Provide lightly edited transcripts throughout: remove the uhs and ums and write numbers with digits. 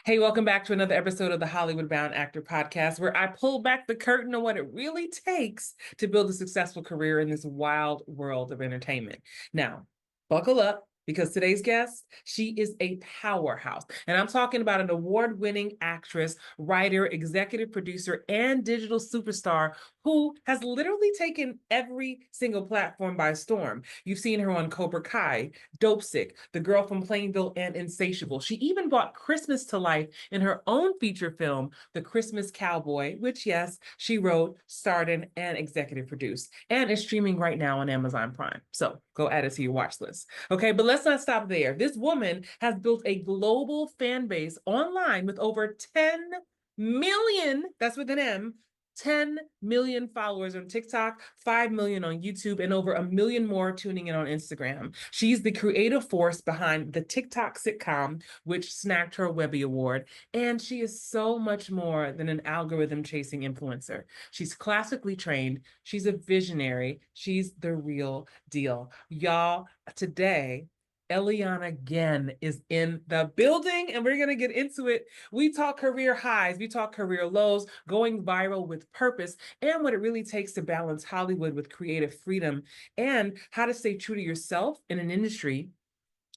Hey, welcome back to another episode of the Hollywood Bound Actor Podcast, where I pull back the curtain on what it really takes to build a successful career in this wild world of entertainment. Now, buckle up because today's guest, she is a powerhouse. And I'm talking about an award-winning actress, writer, executive producer, and digital superstar who has literally taken every single platform by storm. You've seen her on Cobra Kai, Dope Sick, The Girl from Plainville, and Insatiable. She even brought Christmas to life in her own feature film, The Christmas Cowboy, which, yes, she wrote, starred in, and executive produced, and is streaming right now on Amazon Prime. So go add it to your watch list. Okay, but let's not stop there. This woman has built a global fan base online with over 10 million, that's with an M, 10 million followers on TikTok, 5 million on YouTube, and over 1 million more tuning in on Instagram. She's the creative force behind the TikTok sitcom, which snagged her a Webby Award. And she is so much more than an algorithm chasing influencer. She's classically trained. She's a visionary. She's the real deal. Y'all, today, Eliana Ghen is in the building, and we're going to get into it. We talk career highs, we talk career lows, going viral with purpose, and what it really takes to balance Hollywood with creative freedom, and how to stay true to yourself in an industry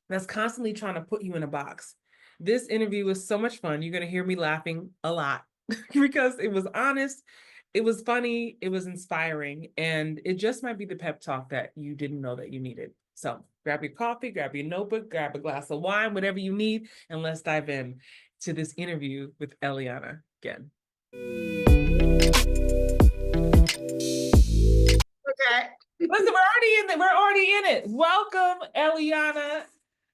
that's constantly trying to put you in a box. This interview was so much fun. You're going to hear me laughing a lot because it was honest, it was funny, it was inspiring, and it just might be the pep talk that you didn't know that you needed. So grab your coffee, grab your notebook, grab a glass of wine, whatever you need, and let's dive in to this interview with Eliana Ghen. Okay. Listen, we're already in it. Welcome, Eliana.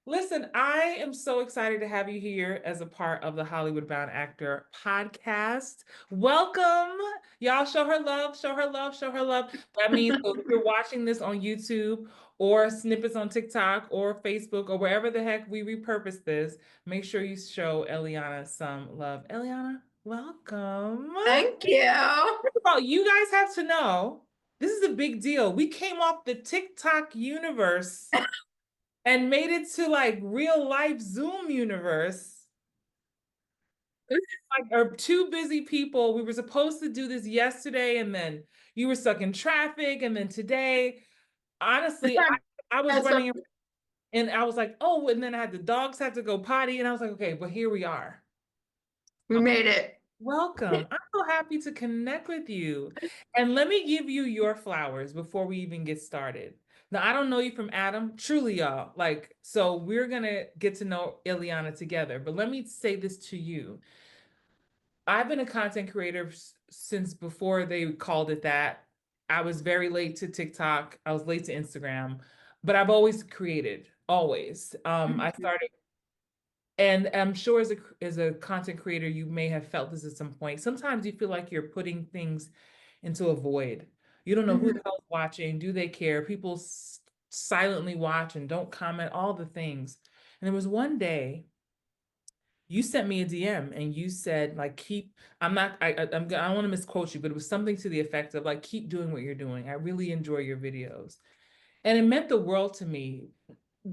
Listen, I am so excited to have you here as a part of the Hollywood Bound Actor Podcast. Welcome. Y'all show her love, show her love, show her love. That means so if you're watching this on YouTube or snippets on TikTok or Facebook or wherever the heck we repurpose this, make sure you show Eliana some love. Eliana, welcome. Thank you. First of all, you guys have to know, this is a big deal. We came off the TikTok universe and made it to like real life Zoom universe. Like, are two busy people. We were supposed to do this yesterday, and then you were stuck in traffic, and then today, honestly, I was running and I was like, oh, and then I had the dogs had to go potty, and I was like, okay, but here we are. We made it. Welcome. I'm so happy to connect with you. And let me give you your flowers before we even get started. Now, I don't know you from Adam, truly, y'all. Like, so we're going to get to know Eliana together. But let me say this to you. I've been a content creator since before they called it that. I was very late to TikTok. I was late to Instagram, but I've always created, always. I started, and I'm sure as a content creator, you may have felt this at some point. Sometimes you feel like you're putting things into a void. You don't know who the hell's watching. Do they care? People silently watch and don't comment, all the things. And there was one day you sent me a DM and you said, like, I don't want to misquote you, but it was something to the effect of like, keep doing what you're doing. I really enjoy your videos. And it meant the world to me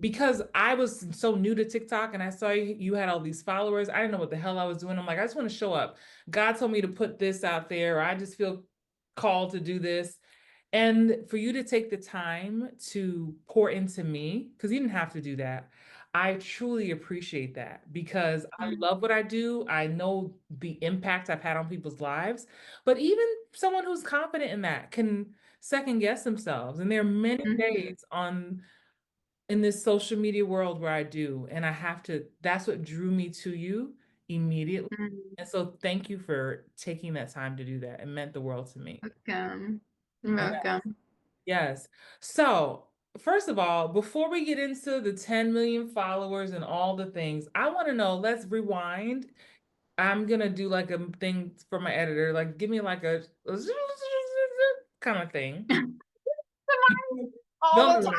because I was so new to TikTok and I saw you had all these followers. I didn't know what the hell I was doing. I'm like, I just want to show up. God told me to put this out there. Or I just feel called to do this. And for you to take the time to pour into me, because you didn't have to do that, I truly appreciate that because I love what I do. I know the impact I've had on people's lives, but even someone who's confident in that can second guess themselves. And there are many days in this social media world where I do, and that's what drew me to you immediately. And so thank you for taking that time to do that. It meant the world to me. Welcome. Yes. Welcome. Yes. So, first of all, before we get into the 10 million followers and all the things, I want to know, let's rewind. I'm going to do like a thing for my editor, like give me like a kind of thing. All the time.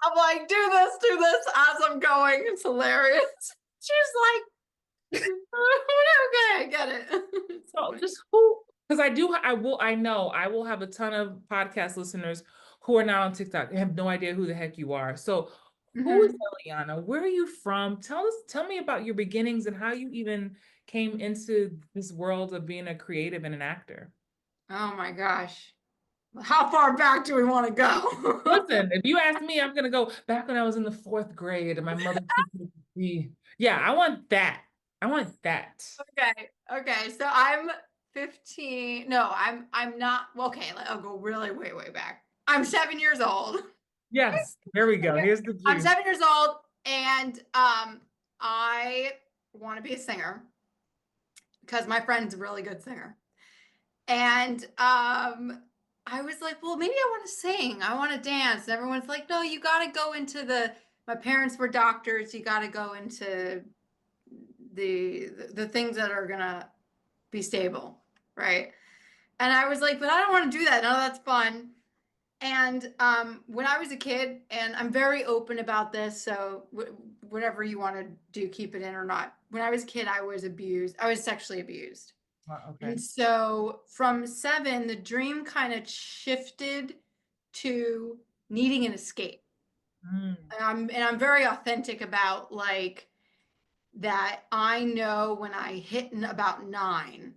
I'm like, do this as I'm going. It's hilarious. She's like, okay, I get it. So just because I will have a ton of podcast listeners who are now on TikTok and have no idea who the heck you are. So who is Eliana? Where are you from? Tell me about your beginnings and how you even came into this world of being a creative and an actor? Oh my gosh. How far back do we want to go? Listen, if you ask me, I'm gonna go back when I was in the 4th grade and my mother took me to see. Yeah, I want that. I want that. Okay. Okay. So I'm 15. No, I'm not. Okay, I'll go really way back. I'm 7 years old. Yes, there we go. Here's the I'm juice. 7 years old, and I want to be a singer because my friend's a really good singer. And I was like, well, maybe I want to sing. I want to dance. And everyone's like, no, you got to go into my parents were doctors. You got to go into the things that are gonna be stable, right? And I was like, but I don't want to do that. No, that's fun. And when I was a kid, and I'm very open about this, so whatever you want to do, keep it in or not. When I was a kid, I was abused. I was sexually abused. Okay. And so from 7, the dream kind of shifted to needing an escape. Mm. And I'm very authentic about like that. I know when I hit about 9,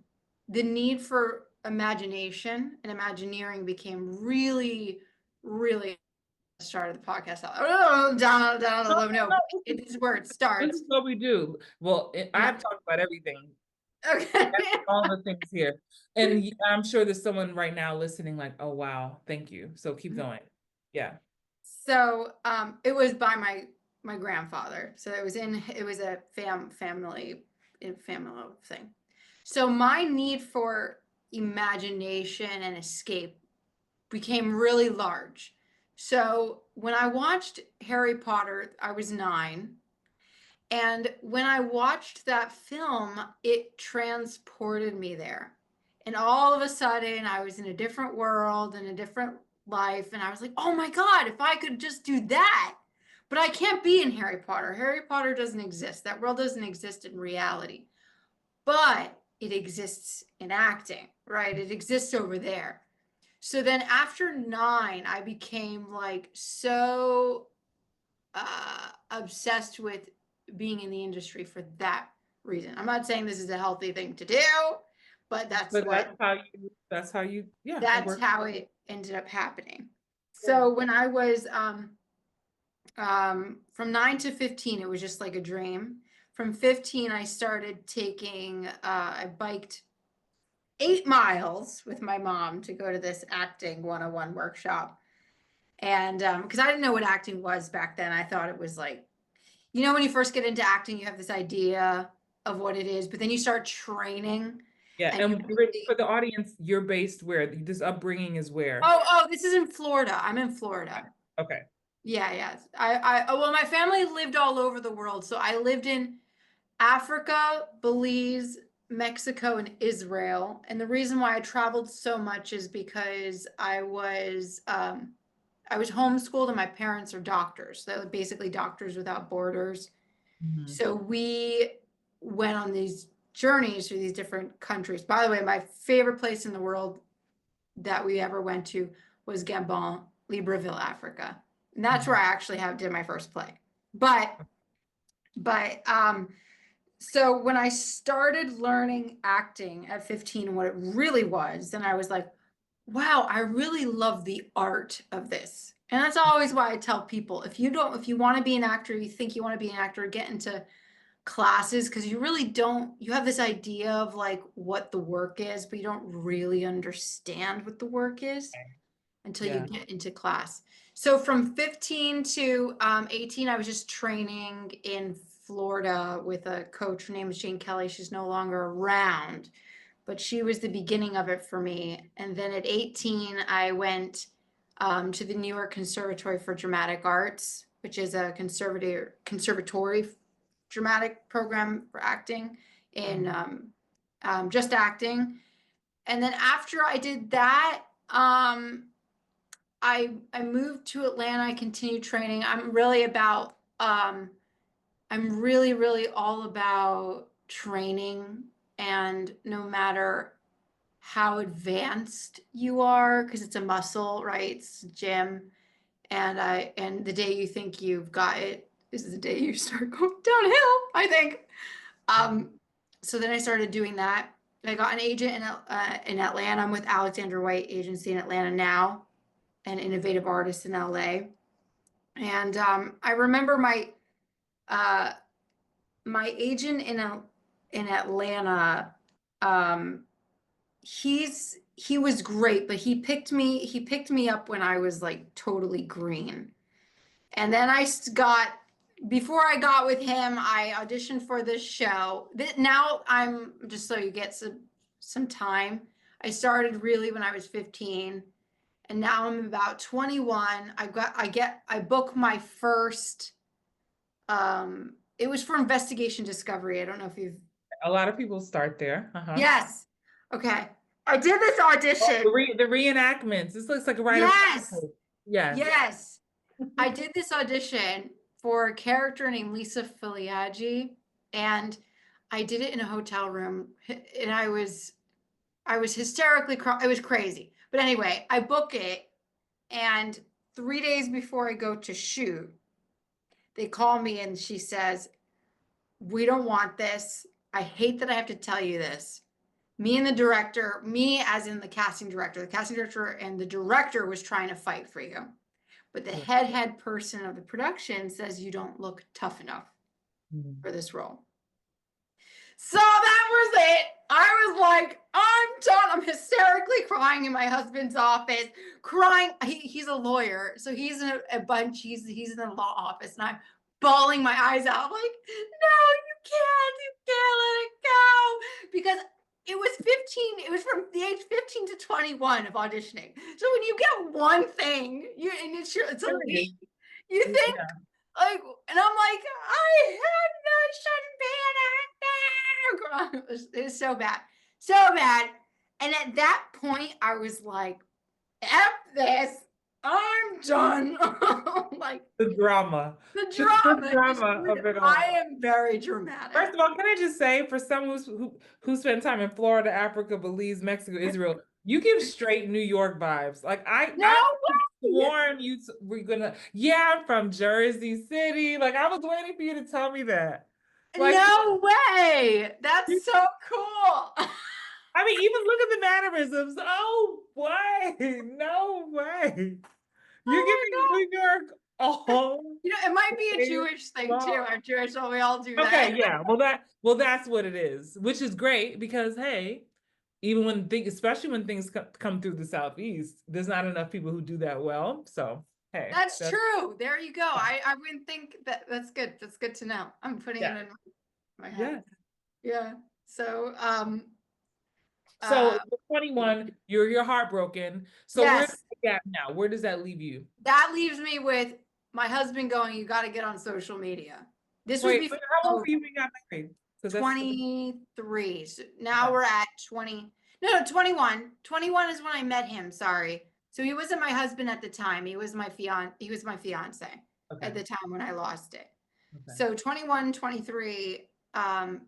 the need for imagination and imagineering became really, really started the podcast out. Oh, down No, low. No, no, it is where it this is starts. what we do. Well, Yeah. I've talked about everything. Okay. All the things here. And I'm sure there's someone right now listening like, oh, wow, thank you. So keep going. Yeah. So it was by my grandfather. So it was a family thing. So my need for imagination and escape became really large. So when I watched Harry Potter, I was 9. And when I watched that film, it transported me there. And all of a sudden, I was in a different world and a different life. And I was like, oh my God, if I could just do that. But I can't be in Harry Potter. Harry Potter doesn't exist. That world doesn't exist in reality. But it exists in acting, right? It exists over there. So then after 9, I became like so obsessed with being in the industry for that reason. I'm not saying this is a healthy thing to do, but that's yeah, it that's works. how it ended up happening. Yeah. So when I was from 9 to 15, it was just like a dream. From 15, I started taking I biked 8 miles with my mom to go to this acting 101 workshop. And because I didn't know what acting was back then, I thought it was like, you know, when you first get into acting, you have this idea of what it is, but then you start training Yeah. and you And really, for the audience, you're based where? This upbringing is where? oh, this is in Florida. I'm in Florida. Okay. Yeah, yeah. Well, my family lived all over the world. So I lived in Africa, Belize, Mexico, and Israel. And the reason why I traveled so much is because I was homeschooled and my parents are doctors. They're basically Doctors Without Borders. Mhm. So we went on these journeys through these different countries. By the way, my favorite place in the world that we ever went to was Gabon, Libreville, Africa. And that's where I actually did my first play. But so when I started learning acting at 15, what it really was, then I was like, wow, I really love the art of this. And that's always why I tell people, if you want to be an actor, you think you want to be an actor, get into classes, because you really don't, you have this idea of like what the work is, but you don't really understand what the work is until you Yeah. get into class. So from 15 to 18, I was just training in Florida with a coach. Her name is Jane Kelly. She's no longer around, but she was the beginning of it for me. And then at 18, I went to the New York Conservatory for Dramatic Arts, which is a conservatory dramatic program for acting in just acting. And then after I did that, I moved to Atlanta. I continued training. I'm really all about training, and no matter how advanced you are, because it's a muscle, right? It's a gym. And the day you think you've got it is the day you start going downhill, I think. Um, So then I started doing that. I got an agent in Atlanta. I'm with Alexander White Agency in Atlanta now, an innovative artist in LA. And I remember uh, my agent in Atlanta. Um, he was great, but he picked me up when I was like totally green. And then before I got with him, I auditioned for this show. Now I'm just so you get some time. I started really when I was 15, and now I'm about 21. I book my first, it was for Investigation Discovery. I don't know if you've. A lot of people start there. Uh-huh. Yes. Okay. I did this Oh, audition. the reenactments. This looks like a rite of Yes. passage. Yes. Yes. I did this audition for a character named Lisa Filiaggi, and I did it in a hotel room, and I was hysterically it was crazy. But anyway, I book it, and 3 days before I go to shoot, they call me and she says, "We don't want this. I hate that I have to tell you this. Me and the director, me as in the casting director and the director was trying to fight for you. But the head person of the production says you don't look tough enough for this role." So that was it. I was like, I'm done. I'm hysterically crying in my husband's office, crying. He's a lawyer, so he's in a bunch. He's in the law office, and I'm bawling my eyes out. I'm like, no, you can't let it go, because it was 15. It was from the age 15 to 21 of auditioning. So when you get one thing, it's a lead, you think, like, and I'm like, I have no shouldn't be an actor. It was so bad, so bad. And at that point, I was like, F this, I'm done. Like The drama. the Just the drama. drama of it all. I am very dramatic. First of all, can I just say, for someone who spent time in Florida, Africa, Belize, Mexico, Israel, you give straight New York vibes. Like I sworn you were gonna. Yeah, I'm from Jersey City. Like I was waiting for you to tell me that. Like, no way. That's so cool. I mean, even look at the mannerisms. Oh boy, no way. You're giving New York all. It might be a Jewish thing too. I'm Jewish, so we all do that. Okay, yeah. Well, that's what it is, which is great because hey, even when especially when things come through the Southeast, there's not enough people who do that well. So hey, that's true. There you go. I wouldn't think that. That's good. That's good to know. I'm putting it in my head. Yeah. So so 21, you're heartbroken. So yes. where's the gap now? Where does that leave you? That leaves me with my husband going, you got to get on social media. This was before. How old were you when you got married? 23. So now we're at 20. No, 21. 21 is when I met him. Sorry. So he wasn't my husband at the time. He was my fiance at the time when I lost it. Okay. So 21, 23,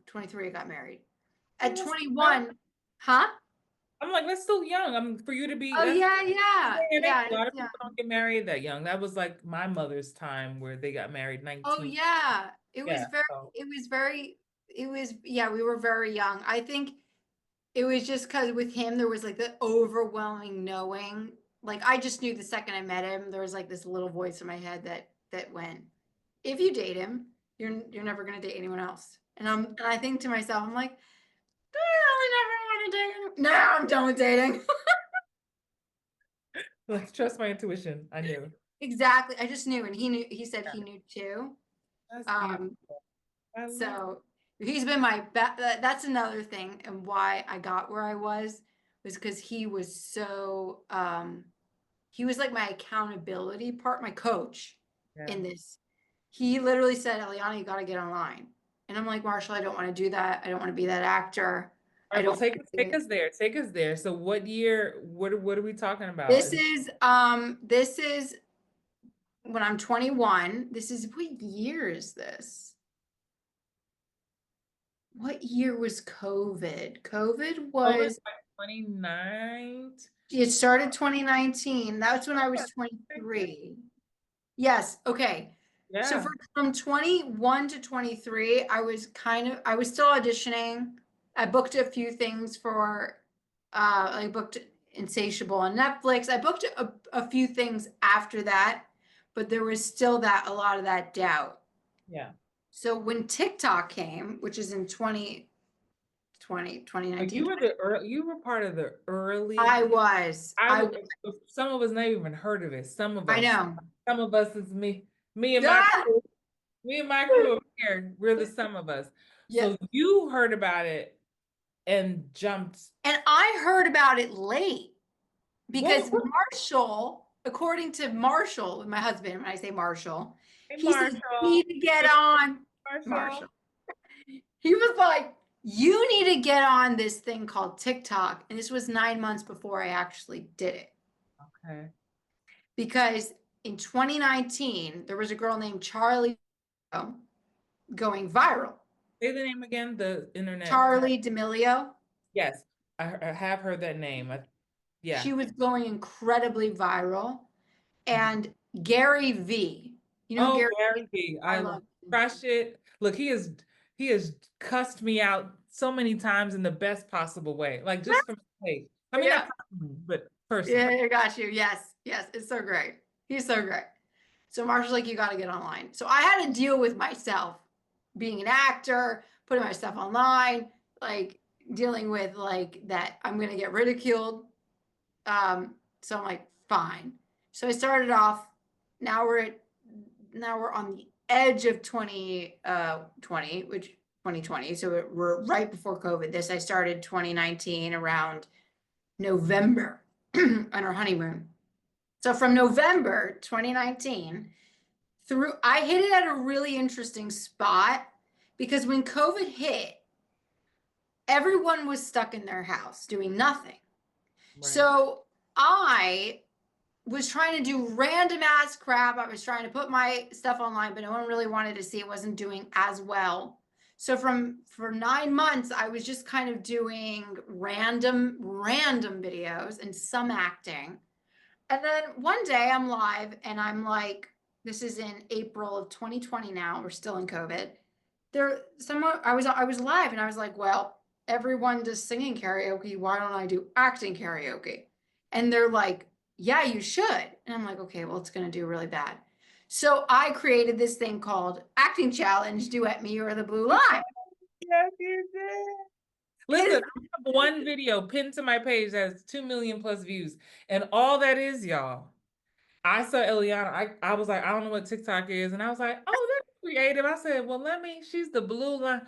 23, I got married. At 21, huh? I'm like, that's still young. For you to be. Oh yeah. A lot of people don't get married that young. That was like my mother's time where they got married 19. Oh yeah, it was we were very young. I think it was just because with him there was like the overwhelming knowing. Like I just knew the second I met him, there was like this little voice in my head that went, if you date him, you're never gonna date anyone else. And I think to myself, I'm like, do I really never want to date him? No, I'm done with dating. Like, trust my intuition. I knew. Exactly. I just knew, and he knew. He said he knew too. That's so he's been my that's another thing, and why I got where I was because he was so he was like my accountability part, my coach in this. He literally said, Eliana, you got to get online. And I'm like, Marshall, I don't want to do that. I don't want to be that actor. All right, well, take us there. Take us there. So what year, what are we talking about? This is when I'm 21. This is, what year is this? What year was COVID? COVID was 29. It started 2019. That's when I was 23. Yes. Okay. Yeah. So from 21 to 23, I was still auditioning. I booked a few things for, I booked Insatiable on Netflix. I booked a few things after that, but there was still a lot of that doubt. Yeah. So when TikTok came, which is in 2019, You were part of the early. I was, I I, w- some of us never even heard of it. I know. Some of us is me and my Ah! crew, me and my crew over here. We're the some of us. Yeah. So you heard about it and jumped. And I heard about it late because What? Marshall, according to Marshall, my husband, when I say Marshall, Hey, he says, you Marshall. need to get on. Marshall. Marshall. He was like, you need to get on this thing called TikTok. And this was 9 months before I actually did it. Okay. Because in 2019, there was a girl named Charlie going viral. Say the name again. The internet. Charlie D'Amelio. Yes, I have heard that name. Yeah. She was going incredibly viral. And Gary V. You know Oh, Gary Gary V. I love him. Crush it. Look, he has cussed me out so many times in the best possible way. Like just from hate. I mean, Yeah. not personally, but personally. Yeah, I got you. Yes, yes, it's so great. He's so great. So Marshall's like, you got to get online. So I had to deal with myself being an actor, putting my stuff online, like dealing with like that I'm gonna get ridiculed. So I'm like, fine. So I started off. Now we're on the edge of 2020, which 2020. So we're right before COVID. This I started 2019 around November on our honeymoon. So from November 2019 through, I hit it at a really interesting spot because when COVID hit, everyone was stuck in their house doing nothing. Right. So I was trying to do random ass crap. I was trying to put my stuff online, but no one really wanted to see it. Wasn't doing as well. So for 9 months, I was just kind of doing random videos and some acting. And then one day I'm live and I'm like, this is in April of 2020 now. We're still in COVID. I was live and I was like, well, everyone does singing karaoke. Why don't I do acting karaoke? And they're like, yeah, you should. And I'm like, okay, well, it's going to do really bad. So I created this thing called Acting Challenge, Duet Me or the Blue Line. Yes, you did. Listen, I have one video pinned to my page that has 2 million plus views. And all that is, y'all, I saw Eliana. I was like, I don't know what TikTok is. And I was like, oh, that's creative. I said, well, she's the blue line.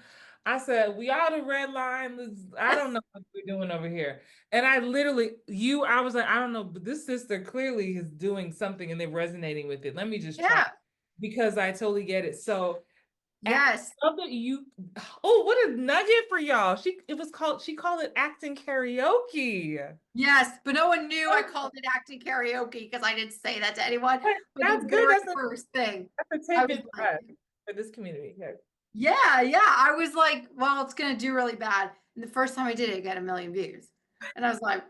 I said, we are the red line. I don't know what we're doing over here. And I was like, I don't know, but this sister clearly is doing something and they're resonating with it. Let me just try because I totally get it. So yes. What a nugget for y'all. She called it acting karaoke. Yes, but no one knew I called it acting karaoke because I didn't say that to anyone. But that's good. That's the first thing. That's a tidbit for this community. Yeah. I was like, well, it's gonna do really bad. And the first time I did it, got 1 million views. And I was like,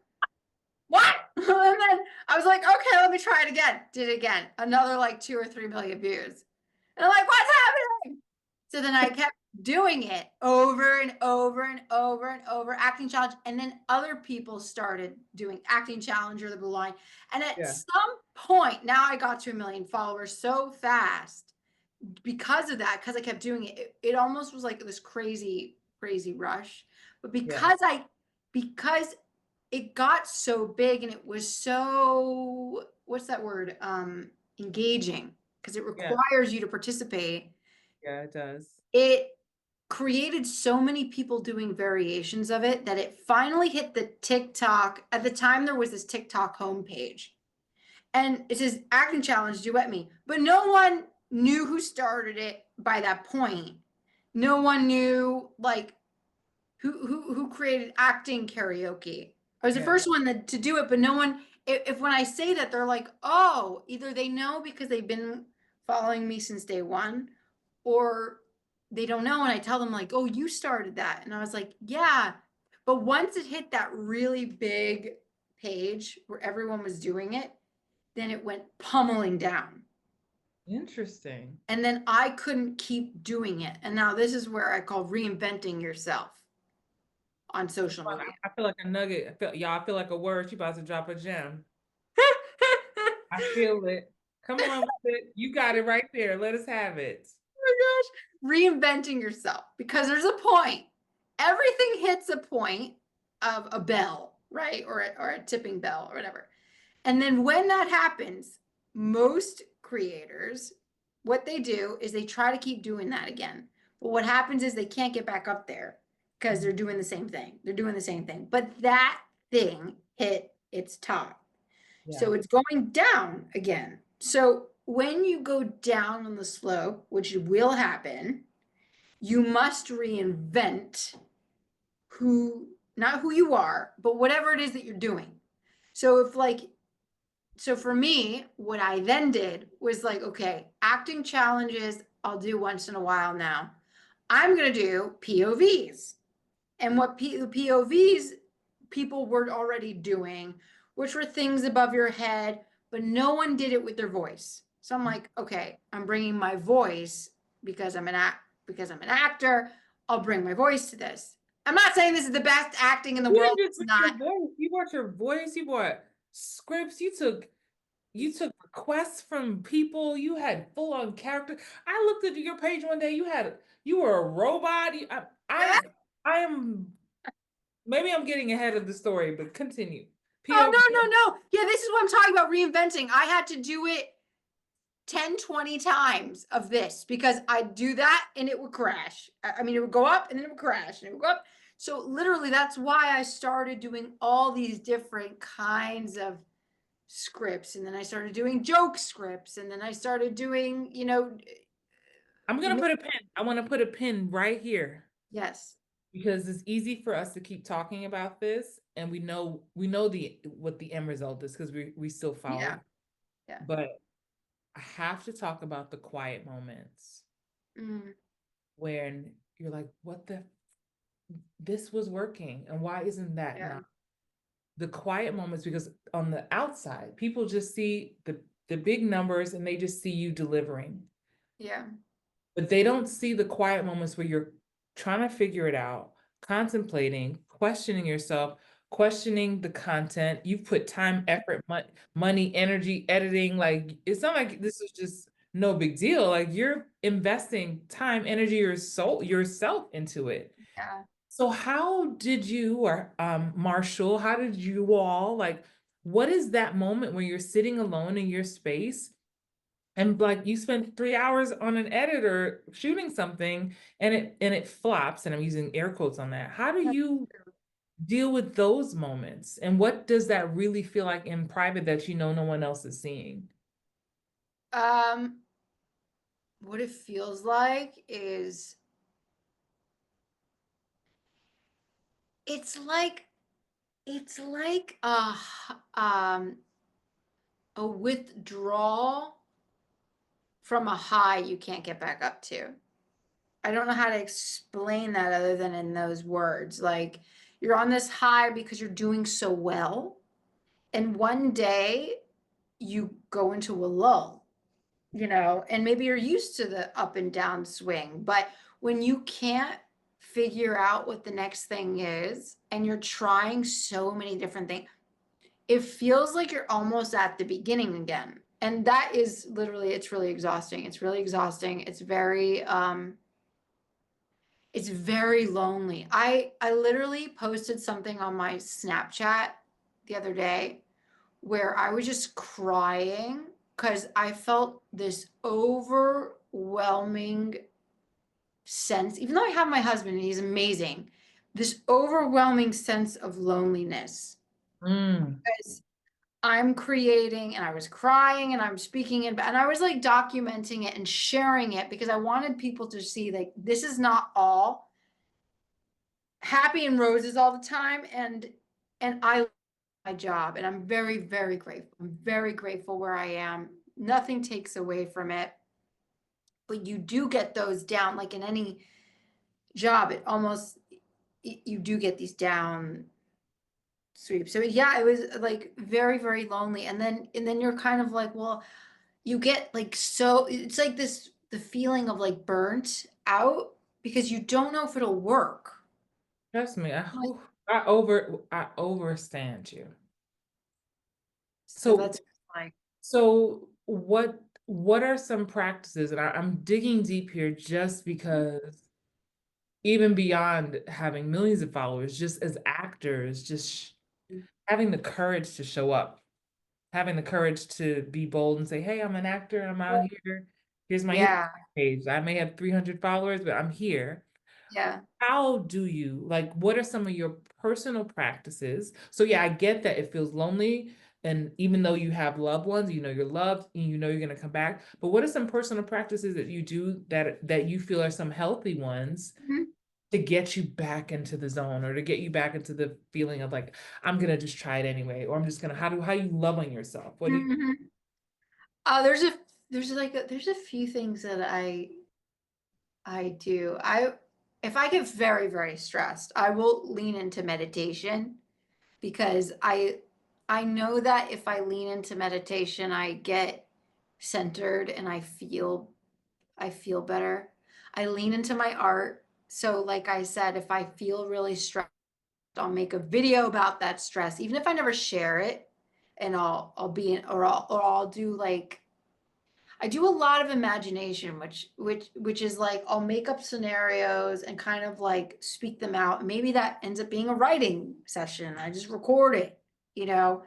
what? And then I was like, okay, let me try it again. Did it again. Another like 2 or 3 million views. And I'm like, what's happening? So then I kept doing it over and over and over and over, acting challenge. And then other people started doing acting challenge or the blue line. And at some point, now I got to 1 million followers so fast because of that, because I kept doing it. It almost was like this crazy rush. But because it got so big and it was so, what's that word? Engaging, because it requires you to participate. Yeah, it does. It created so many people doing variations of it that it finally hit the TikTok. At the time, there was this TikTok homepage. And it says acting challenge, duet me. But no one knew who started it by that point. No one knew like who created acting karaoke. I was the first one to do it, but no one, if when I say that, they're like, oh, either they know because they've been following me since day one, or they don't know. And I tell them like, oh, you started that. And I was like, yeah. But once it hit that really big page where everyone was doing it, then it went pummeling down. Interesting. And then I couldn't keep doing it. And now this is where I call reinventing yourself. on social Well, media. I feel like a nugget. Y'all, I feel like a word. She about to drop a gem. I feel it. Come on with it. You got it right there. Let us have it. Oh my gosh. Reinventing yourself, because there's a point. Everything hits a point of a bell, right? Or a tipping bell or whatever. And then when that happens, most creators, what they do is they try to keep doing that again. But what happens is they can't get back up there because they're doing the same thing. They're doing the same thing. But that thing hit its top. Yeah. So it's going down again. So when you go down on the slope, which will happen, you must reinvent who, not who you are, but whatever it is that you're doing. So if like, so for me, what I then did was like, okay, acting challenges, I'll do once in a while now. I'm going to do POVs. And what POVs people were already doing, which were things above your head, but no one did it with their voice. So I'm like, okay, I'm bringing my voice because I'm an actor. I'll bring my voice to this. I'm not saying this is the best acting in the You world. didn't just It's bring not. your voice. You brought your voice. You brought scripts. You took requests from people. You had full on character. I looked at your page one day. You were a robot. Yeah. I am maybe I'm getting ahead of the story, but continue. Oh, POV. no, no, no. Yeah, this is what I'm talking about, reinventing. I had to do it 10, 20 times of this because I'd do that and it would crash. I mean, it would go up and then it would crash and it would go up. So literally, that's why I started doing all these different kinds of scripts. And then I started doing joke scripts. And then I started doing, I'm gonna put a pin. I want to put a pin right here yes. because it's easy for us to keep talking about this, and we know the what the end result is because we still follow. Yeah. Yeah. But I have to talk about the quiet moments Mm, when you're like, what the this was working and why isn't that yeah. now? The quiet moments, because on the outside, people just see the big numbers and they just see you delivering. Yeah. But they don't see the quiet moments where you're trying to figure it out, contemplating, questioning yourself, questioning the content. You've put time, effort, money, energy, editing. Like it's not like this is just no big deal. Like you're investing time, energy, your soul, yourself into it. Yeah. So how did you or Marshall, how did you all like what is that moment when you're sitting alone in your space and like you spent 3 hours on an editor shooting something and it flops, and I'm using air quotes on that. How do you deal with those moments? And what does that really feel like in private that you know no one else is seeing? Um, what it feels like is it's like it's like a withdrawal from a high you can't get back up to. I don't know how to explain that other than in those words. Like you're on this high because you're doing so well, and one day you go into a lull, and maybe you're used to the up and down swing, but when you can't figure out what the next thing is and you're trying so many different things, it feels like you're almost at the beginning again. And that is literally, it's really exhausting. It's really exhausting. It's very lonely. I literally posted something on my Snapchat the other day where I was just crying because I felt this overwhelming sense, even though I have my husband and he's amazing, this overwhelming sense of loneliness. Mm. Because I'm creating and I was crying and I'm speaking and I was like documenting it and sharing it because I wanted people to see like this is not all happy and roses all the time, and I love my job and I'm very, very grateful. I'm very grateful where I am. Nothing takes away from it. But you do get those down, like in any job, it almost you do get these down sweeps. So yeah, it was like very, very lonely. And then you're kind of like, well, you get like so it's like the feeling of like burnt out because you don't know if it'll work. Trust me, Like, I overstand you. so So that's like, so what are some practices? And I'm digging deep here just because even beyond having millions of followers, just as actors, having the courage to show up, having the courage to be bold and say, hey, I'm an actor, I'm out here. Here's my Instagram yeah, page. I may have 300 followers, but I'm here. yeah. How do you, like, what are some of your personal practices? So yeah, I get that it feels lonely. And even though you have loved ones, you know you're loved and you know you're gonna come back. But what are some personal practices that you do that you feel are some healthy ones Mhm. to get you back into the zone or to get you back into the feeling of like, I'm gonna just try it anyway, or I'm just gonna, how you love on yourself? What do you Mhm. There's a few things that I do. If I get very, very stressed, I will lean into meditation because I know that if I lean into meditation, I get centered and I feel better. I lean into my art. So like I said, if I feel really stressed, I'll make a video about that stress, even if I never share it, and I'll be in, or I'll do like I do a lot of imagination, which is like I'll make up scenarios and kind of like speak them out. Maybe that ends up being a writing session. I just record it, you know,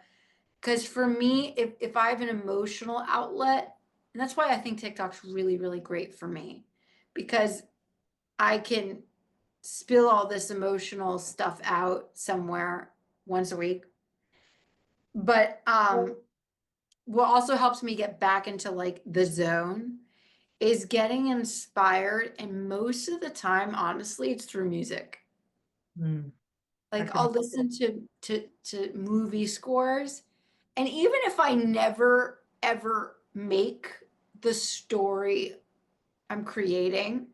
because for me, if I have an emotional outlet, and that's why I think TikTok's really, really great for me, because I can spill all this emotional stuff out somewhere once a week. But what also helps me get back into like the zone is getting inspired, and most of the time, honestly, it's through music. Mm, I Like can I'll listen to movie scores, and even if I never ever make the story I'm creating,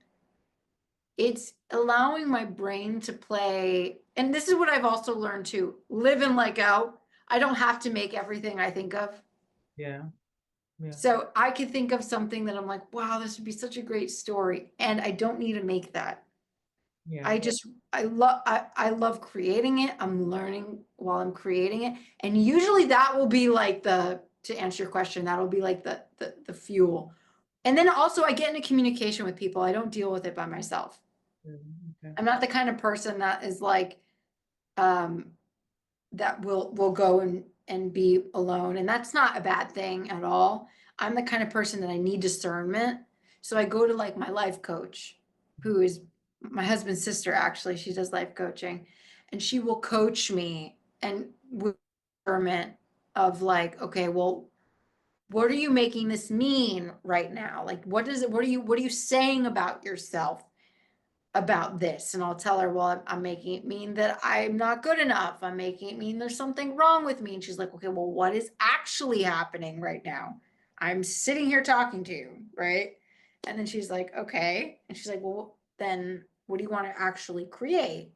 it's allowing my brain to play. And this is what I've also learned to live and let go. I don't have to make everything I think of. yeah, yeah, So I could think of something that I'm like, wow, this would be such a great story. And I don't need to make that. yeah, I just I love creating it. I'm learning while I'm creating it. And usually that will be like the to answer your question, that'll be like the fuel. And then also I get into communication with people. I don't deal with it by myself. okay. I'm not the kind of person that is like um that will go and be alone, and that's not a bad thing at all. I'm the kind of person that I need discernment, so I go to like my life coach, who is my husband's sister. Actually, she does life coaching, and she will coach me and with discernment of like, okay, well, what are you making this mean right now? Like, what are you saying about yourself about this? And I'll tell her, well, I'm making it mean that I'm not good enough. I'm making it mean there's something wrong with me. And she's like, okay, well, what is actually happening right now? I'm sitting here talking to you, right? And then she's like, okay. And she's like, well, then what do you want to actually create?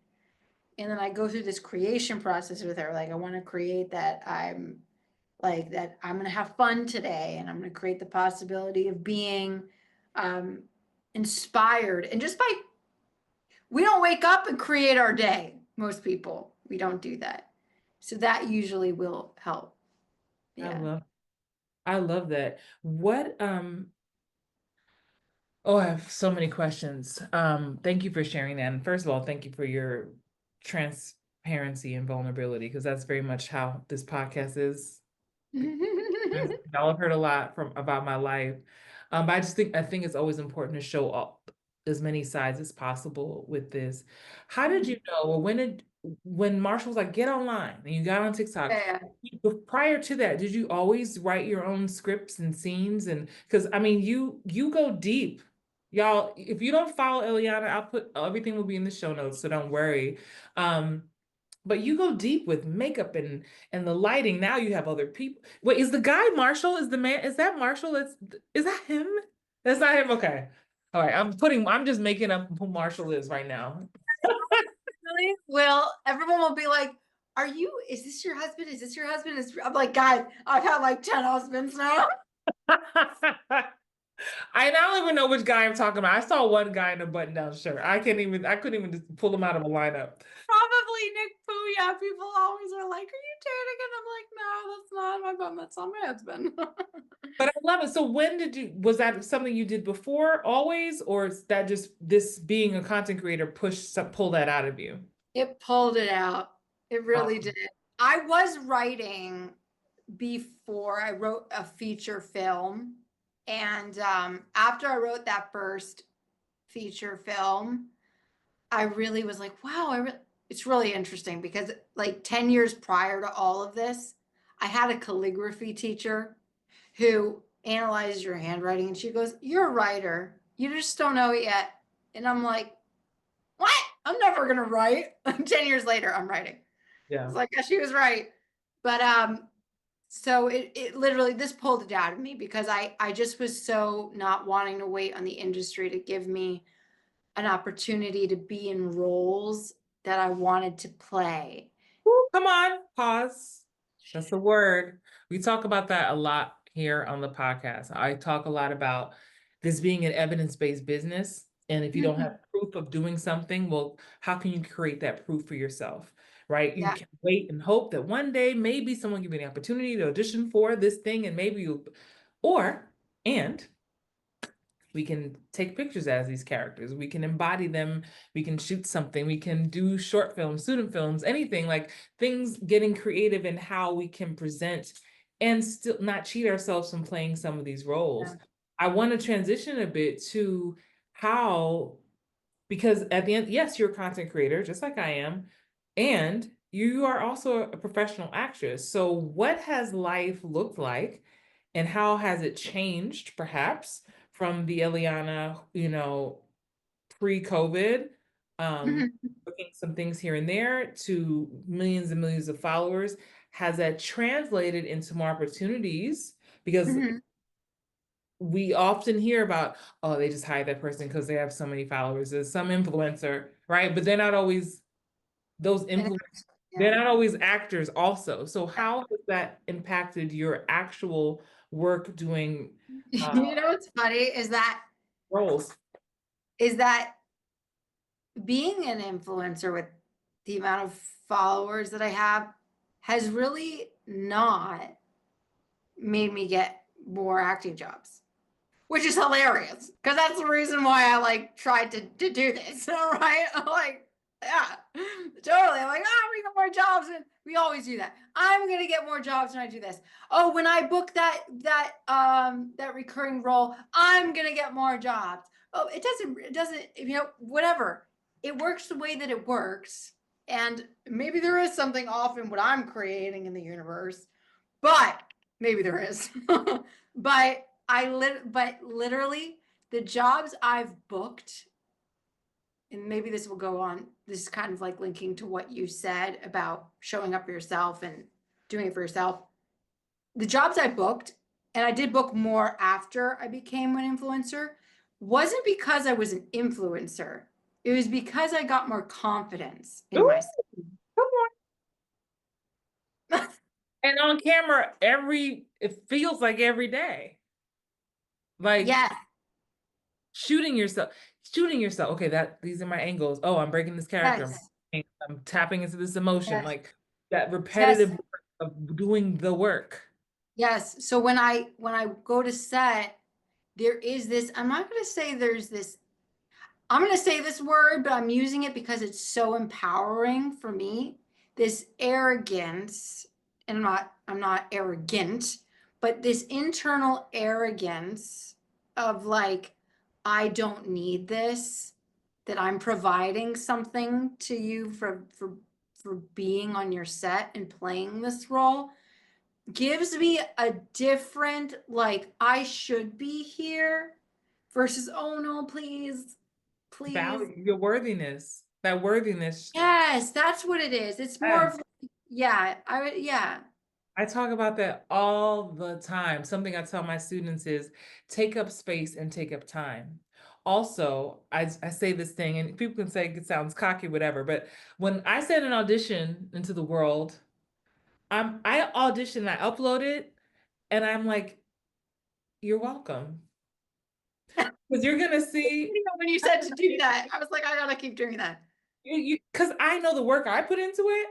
And then I go through this creation process with her. Like, I want to create that I'm going to have fun today, and I'm going to create the possibility of being um, inspired. And just by we don't wake up and create our day. Most people, we don't do that. So that usually will help. I Yeah. love I love that. Oh, I have so many questions. Thank you for sharing that. And first of all, thank you for your transparency and vulnerability, because that's very much how this podcast is. Y'all have heard a lot from about my life. But I think it's always important to show up as many sides as possible with this. How did you know, or when Marshall was like, get online and you got on TikTok, Yeah. prior to that, did you always write your own scripts and scenes? And because I mean, you go deep. Y'all, if you don't follow Eliana, I'll put everything will be in the show notes, so don't worry. Um, but you go deep with makeup and the lighting. Now you have other people. Wait, is the guy Marshall? Is the man? Is that Marshall? Is that him? That's not him. Okay. All right. I'm just making up who Marshall is right now. Really? Well, everyone will be like, is this your husband? Is this your husband? I'm like, guys, I've had like 10 husbands now. I don't even know which guy I'm talking about. I saw one guy in a button-down shirt. I couldn't even just pull him out of a lineup. Probably Nick Pooya. People always are like, "Are you dating?" And I'm like, "No, that's not my bum. That's not my husband." But I love it. So was that something you did before always, or is that just this being a content creator pull that out of you? It pulled it out. It really Awesome. did. I was writing before I wrote a feature film. And after I wrote that first feature film, I really was like, wow, it's really interesting because like 10 years prior to all of this, I had a calligraphy teacher who analyzed your handwriting and she goes, "You're a writer. You just don't know it yet." And I'm like, "What? I'm never going to write." 10 years later, I'm writing. Yeah. It's like, yeah, she was right. But so it literally this pulled it out of me because I just was so not wanting to wait on the industry to give me an opportunity to be in roles that I wanted to play. Ooh, come on, pause. That's the word. We talk about that a lot here on the podcast. I talk a lot about this being an evidence-based business. And if you don't Mhm. have proof of doing something, well, how can you create that proof for yourself? Right? You Yeah. can wait and hope that one day maybe someone give you the opportunity to audition for this thing and maybe you or and we can take pictures as these characters. We can embody them. We can shoot something. We can do short films, student films, anything like things getting creative in how we can present and still not cheat ourselves from playing some of these roles. Yeah. I want to transition a bit to how, because at the end, yes, you're a content creator, just like I am, and you are also a professional actress. So what has life looked like and how has it changed, perhaps, from the Eliana, pre-COVID, Mhm. looking some things here and there to millions and millions of followers? Has that translated into more opportunities? Because Mhm. we often hear about, oh, they just hired that person because they have so many followers. There's some influencer, right? But they're not always those And influencers. They're yeah. not always actors also. So how has that impacted your actual work doing You know what's funny roles? is that being an influencer with the amount of followers that I have has really not made me get more acting jobs, which is hilarious because that's the reason why I like tried to do this. Right? I'm like, yeah, totally. I'm like, oh, we got more jobs, and we always do that. I'm gonna get more jobs when I do this. Oh, when I book that recurring role, I'm gonna get more jobs. Oh, it doesn't, whatever. It works the way that it works, and maybe there is something off in what I'm creating in the universe, but maybe there is. But but literally the jobs I've booked, and maybe this will go on. This is kind of like linking to what you said about showing up for yourself and doing it for yourself. The jobs I booked, and I did book more after I became an influencer, wasn't because I was an influencer. It was because I got more confidence in Ooh, myself. come on. And on camera, it feels like every day. Like Yes, shooting yourself, shooting yourself. Okay, these are my angles. Oh, I'm breaking this character. yes, I'm tapping into this emotion. yes, Like that yes. repetitive work of doing the work. Yes. So when I go to set, there is this, I'm not going to say there's this, I'm going to say this word, but I'm using it because it's so empowering for me. This arrogance, and I'm not arrogant, but this internal arrogance of like, I don't need this, that I'm providing something to you for being on your set and playing this role gives me a different, like, I should be here versus, oh no, please, please. Value your worthiness. That worthiness. Yes, that's what it is. It's more of, Yes. like, yeah, I would, yeah. I talk about that all the time. Something I tell my students is take up space and take up time. Also, I say this thing, and people can say it sounds cocky, whatever, but when I send an audition into the world, I audition, I upload it, and I'm like, you're welcome. Because you're gonna see When you said to do that, I was like, I gotta keep doing that. because I know the work I put into it.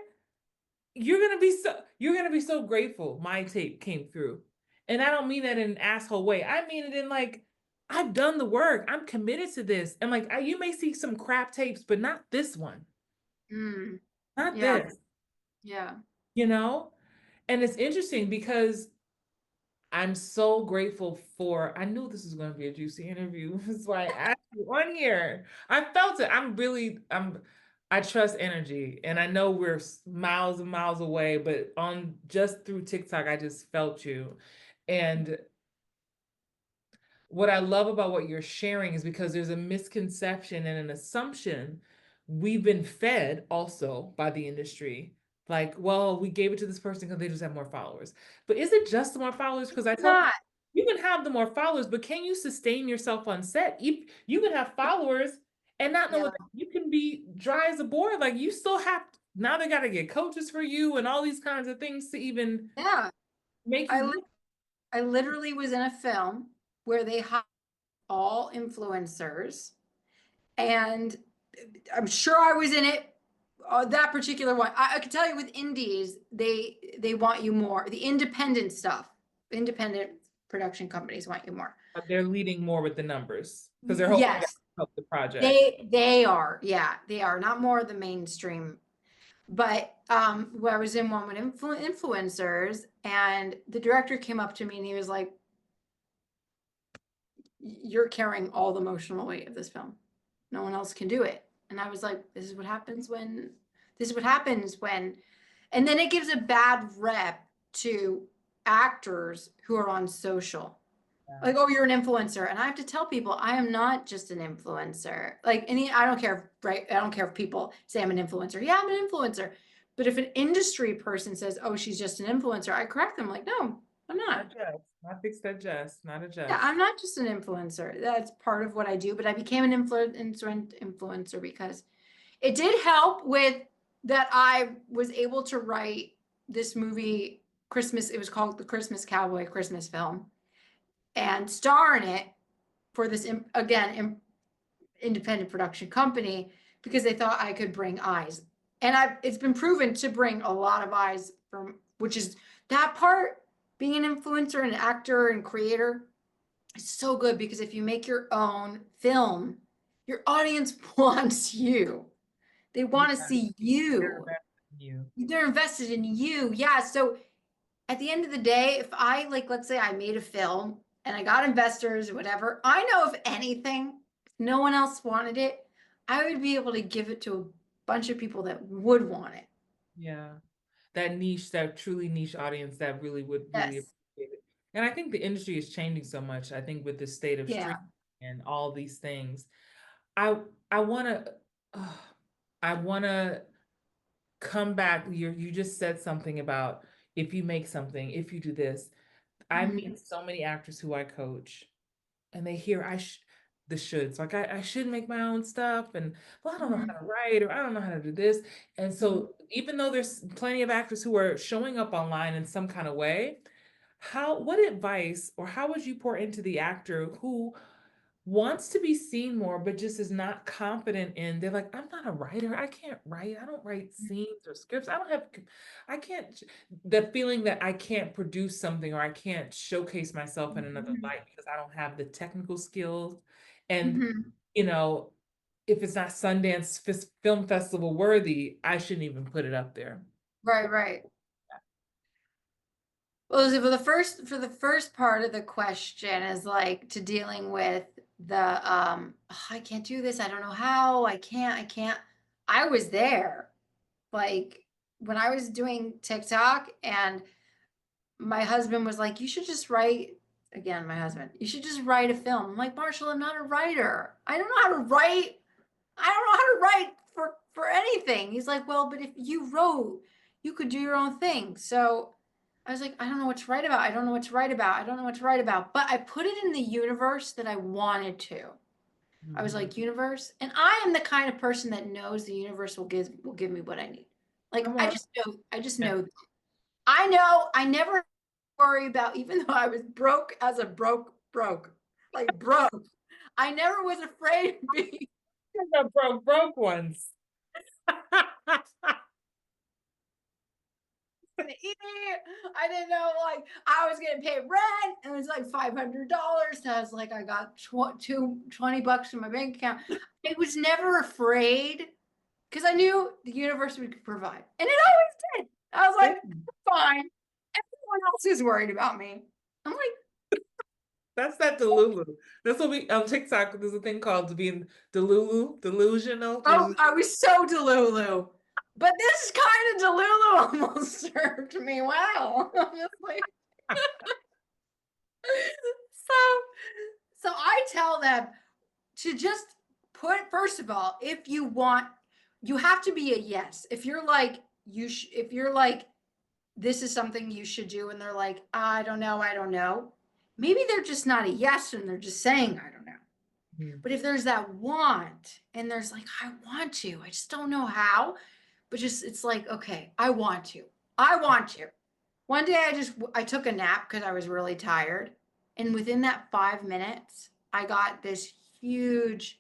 You're gonna be so grateful my tape came through. And I don't mean that in an asshole way. I mean it in like, I've done the work. I'm committed to this. And like you may see some crap tapes, but not this one. Mm, Not yeah, this, yeah. you know? And it's interesting because I'm so grateful for, I knew this was going to be a juicy interview. That's why I asked you on here. I felt it. I trust energy. And I know we're miles and miles away, but on just through TikTok, I just felt you. And what I love about what you're sharing is because there's a misconception and an assumption we've been fed also by the industry. Like, well, we gave it to this person because they just have more followers. But is it just the more followers? Because I tell people, Not. you can have the more followers, but can you sustain yourself on set? You can have followers and not know Yeah. what you can be dry as a board. Like you still have now they got to get coaches for you and all these kinds of things to even Yeah. make I you li look. I literally was in a film where they hired all influencers, and I'm sure I was in it. That particular one, I can tell you with indies, they want you more. The independent stuff, independent production companies want you more. They're leading more with the numbers because they're hoping to Yes, help the project. they are. Yeah, they are not more the mainstream. But where I was in one with influencers, and the director came up to me and he was like, "You're carrying all the emotional weight of this film. No one else can do it." And I was like, "This is what happens when. This is what happens when." And then it gives a bad rep to actors who are on social. Yeah. Like, oh, you're an influencer. And I have to tell people I am not just an influencer. Like, I don't care, right? I don't care if people say I'm an influencer. Yeah, I'm an influencer. But if an industry person says, oh, she's just an influencer, I correct them like, no, I'm not. Not just, not fixed that just, not a Yeah, just. I'm not just an influencer. That's part of what I do. But I became an influencer because it did help with that I was able to write this movie, Christmas. It was called The Christmas Cowboy Christmas film, and star in it for this again independent production company because they thought I could bring eyes. And it's been proven to bring a lot of eyes from, which is that part, being an influencer and actor and creator is so good because if you make your own film, your audience wants you. They want to Yeah, see they're you. invested in you. They're invested in you. Yeah. So at the end of the day, if I like, let's say I made a film and I got investors or whatever, I know if anything, if no one else wanted it, I would be able to give it to a bunch of people that would want it. Yeah. That niche, that truly niche audience that really would really Yes. appreciate it. And I think the industry is changing so much. I think with the state of Yeah. streaming and all these things, I I want to I want to come back. You just said something about if you make something, if you do this. I Mhm. meet so many actors who I coach and they hear the shoulds like I should make my own stuff and well I don't know how Mhm. to write or I don't know how to do this and Mhm. so even though there's plenty of actors who are showing up online in some kind of way, what advice or how would you pour into the actor who wants to be seen more but just is not confident in, they're like, I'm not a writer, I can't write, I don't write scenes or scripts, I can't, the feeling that I can't produce something or I can't showcase myself in another Mhm. light because I don't have the technical skills. And Mhm. you know, if it's not Sundance Film Festival worthy, I shouldn't even put it up there. Right, right. Well, so for the first part of the question is like to dealing with the "Oh, I can't do this, I don't know how, I can't." I was there. Like when I was doing TikTok and my husband was like, you should just write, again, my husband, you should just write a film. I'm like, Marshall, I'm not a writer. I don't know how to write. I don't know how to write for anything. He's like, well, but if you wrote, you could do your own thing. So I was like, I don't know what to write about. I don't know what to write about. I don't know what to write about. But I put it in the universe that I wanted to. I was Mhm. like, universe, and I am the kind of person that knows the universe will give me what I need. Like Come on. I just Yeah. know. I know. I never worry about, even though I was broke as a broke, like broke. I never was afraid of being The broke ones. gonna eat. I didn't know like I was gonna pay rent. And it was like $500. So I was like, I got $20 in my bank account. I was never afraid because I knew the universe would provide. And it always did. I was like, fine. Everyone else is worried about me. I'm like, That's that Delulu. That's what we on TikTok. There's a thing called being delusional. oh, I was so Delulu. But this kind of Delulu almost served me well. Honestly. So I tell them to just put, first of all, if you want, you have to be a yes. If you're like, if you're like, this is something you should do, and they're like, I don't know. Maybe they're just not a yes and they're just saying, I don't know. Mhm. But if there's that want and there's like, I want to, I just don't know how, but just, it's like, okay, I want to. One day I took a nap because I was really tired. And within that 5 minutes, I got this huge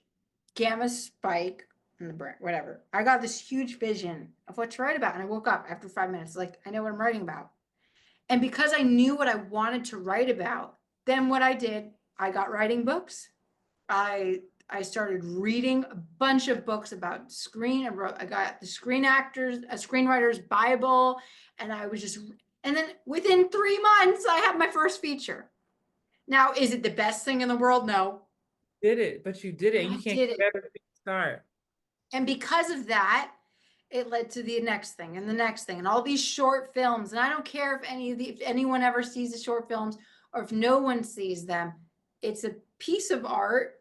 gamma spike in the brain, whatever. I got this huge vision of what to write about. And I woke up after 5 minutes, like, I know what I'm writing about. And because I knew what I wanted to write about, then what I did, I got writing books. I started reading a bunch of books about screen. I got the Screen Actors, a Screenwriter's Bible, and I was just, and then within 3 months, I had my first feature. Now, is it the best thing in the world? No. Did it, but you did it. And I you can't did get it. better than you start. And because of that, it led to the next thing and the next thing and all these short films. And I don't care if anyone ever sees the short films or if no one sees them. It's a piece of art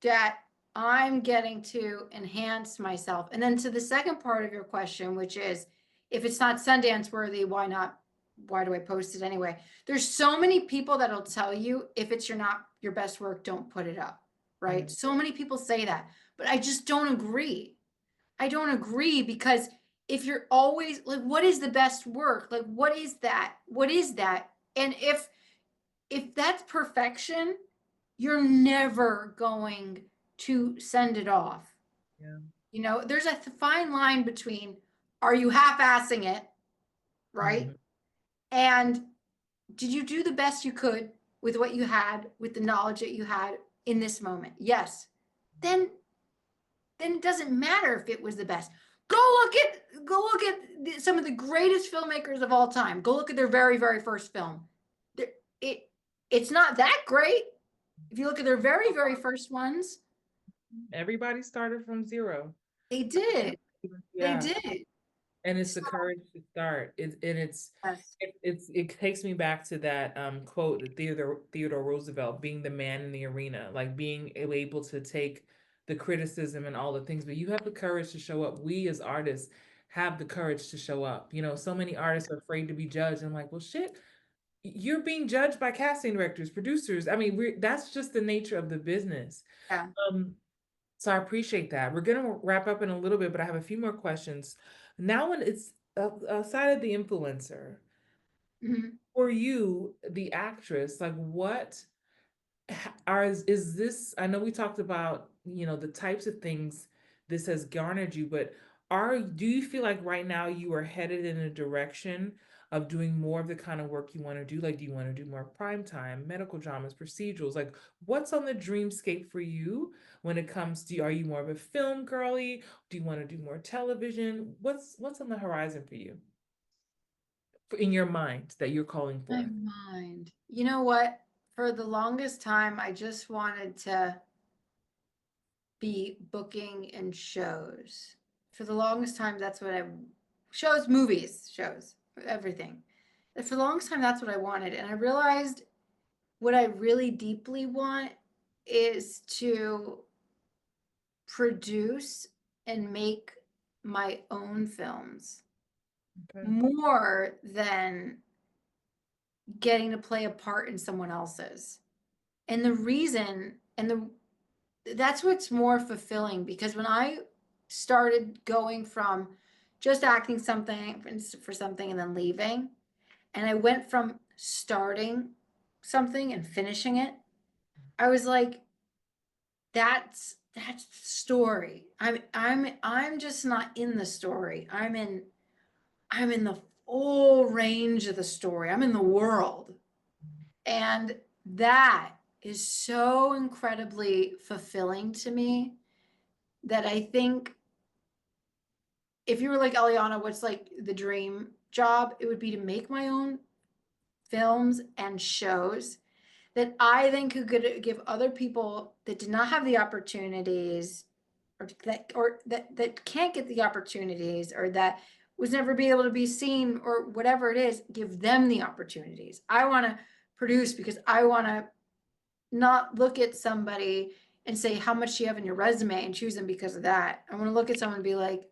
that I'm getting to enhance myself. And then to the second part of your question, which is if it's not Sundance worthy, why not? Why do I post it anyway? There's so many people that'll tell you if it's not your best work, don't put it up, right? So many people say that, but I just don't agree. I don't agree because if you're always like, what is the best work? Like, what is that? What is that? And if that's perfection, you're never going to send it off. Yeah. You know, there's a fine line between are you half-assing it, right? Mhm. And did you do the best you could with what you had, with the knowledge that you had in this moment? Yes. Then it doesn't matter if it was the best. Go look at some of the greatest filmmakers of all time. Go look at their very, very first film. It's not that great. If you look at their very, very first ones, Everybody started from zero. they did. They Yeah. did. And it's So, the courage to start. yes. It takes me back to that quote that Theodore Roosevelt, being the man in the arena, like being able to take the criticism and all the things, but you have the courage to show up. We as artists have the courage to show up. You know, so many artists are afraid to be judged. I'm like, well, shit, you're being judged by casting directors, producers. I mean, that's just the nature of the business. Yeah. Um, so I appreciate that. We're gonna wrap up in a little bit, but I have a few more questions. Now, when it's outside of the influencer, Mhm. for you, the actress, like what is this? I know we talked about, the types of things this has garnered you, but do you feel like right now you are headed in a direction of doing more of the kind of work you want to do? Like, do you want to do more prime time, medical dramas, procedurals? Like, what's on the dreamscape for you when it comes to, are you more of a film girly? Do you want to do more television? What's on the horizon for you, in your mind, that you're calling My forth? mind. You know what? For the longest time, I just wanted to be booking in shows. For the longest time, that's what shows, movies, shows, everything. And for the longest time, that's what I wanted. And I realized what I really deeply want is to produce and make my own films Okay. more than getting to play a part in someone else's. And the reason, that's what's more fulfilling because when I started going from just acting something for something and then leaving, and I went from starting something and finishing it, I was like, that's the story. I'm just not in the story. I'm in the full range of the story. I'm in the world. And that is so incredibly fulfilling to me that I think if you were like, Eliana, what's like the dream job? It would be to make my own films and shows that I then could give other people that did not have the opportunities, or that can't get the opportunities, or that was never be able to be seen, or whatever it is, give them the opportunities. I want to produce because I want to not look at somebody and say how much you have in your resume and choose them because of that. I want to look at someone and be like,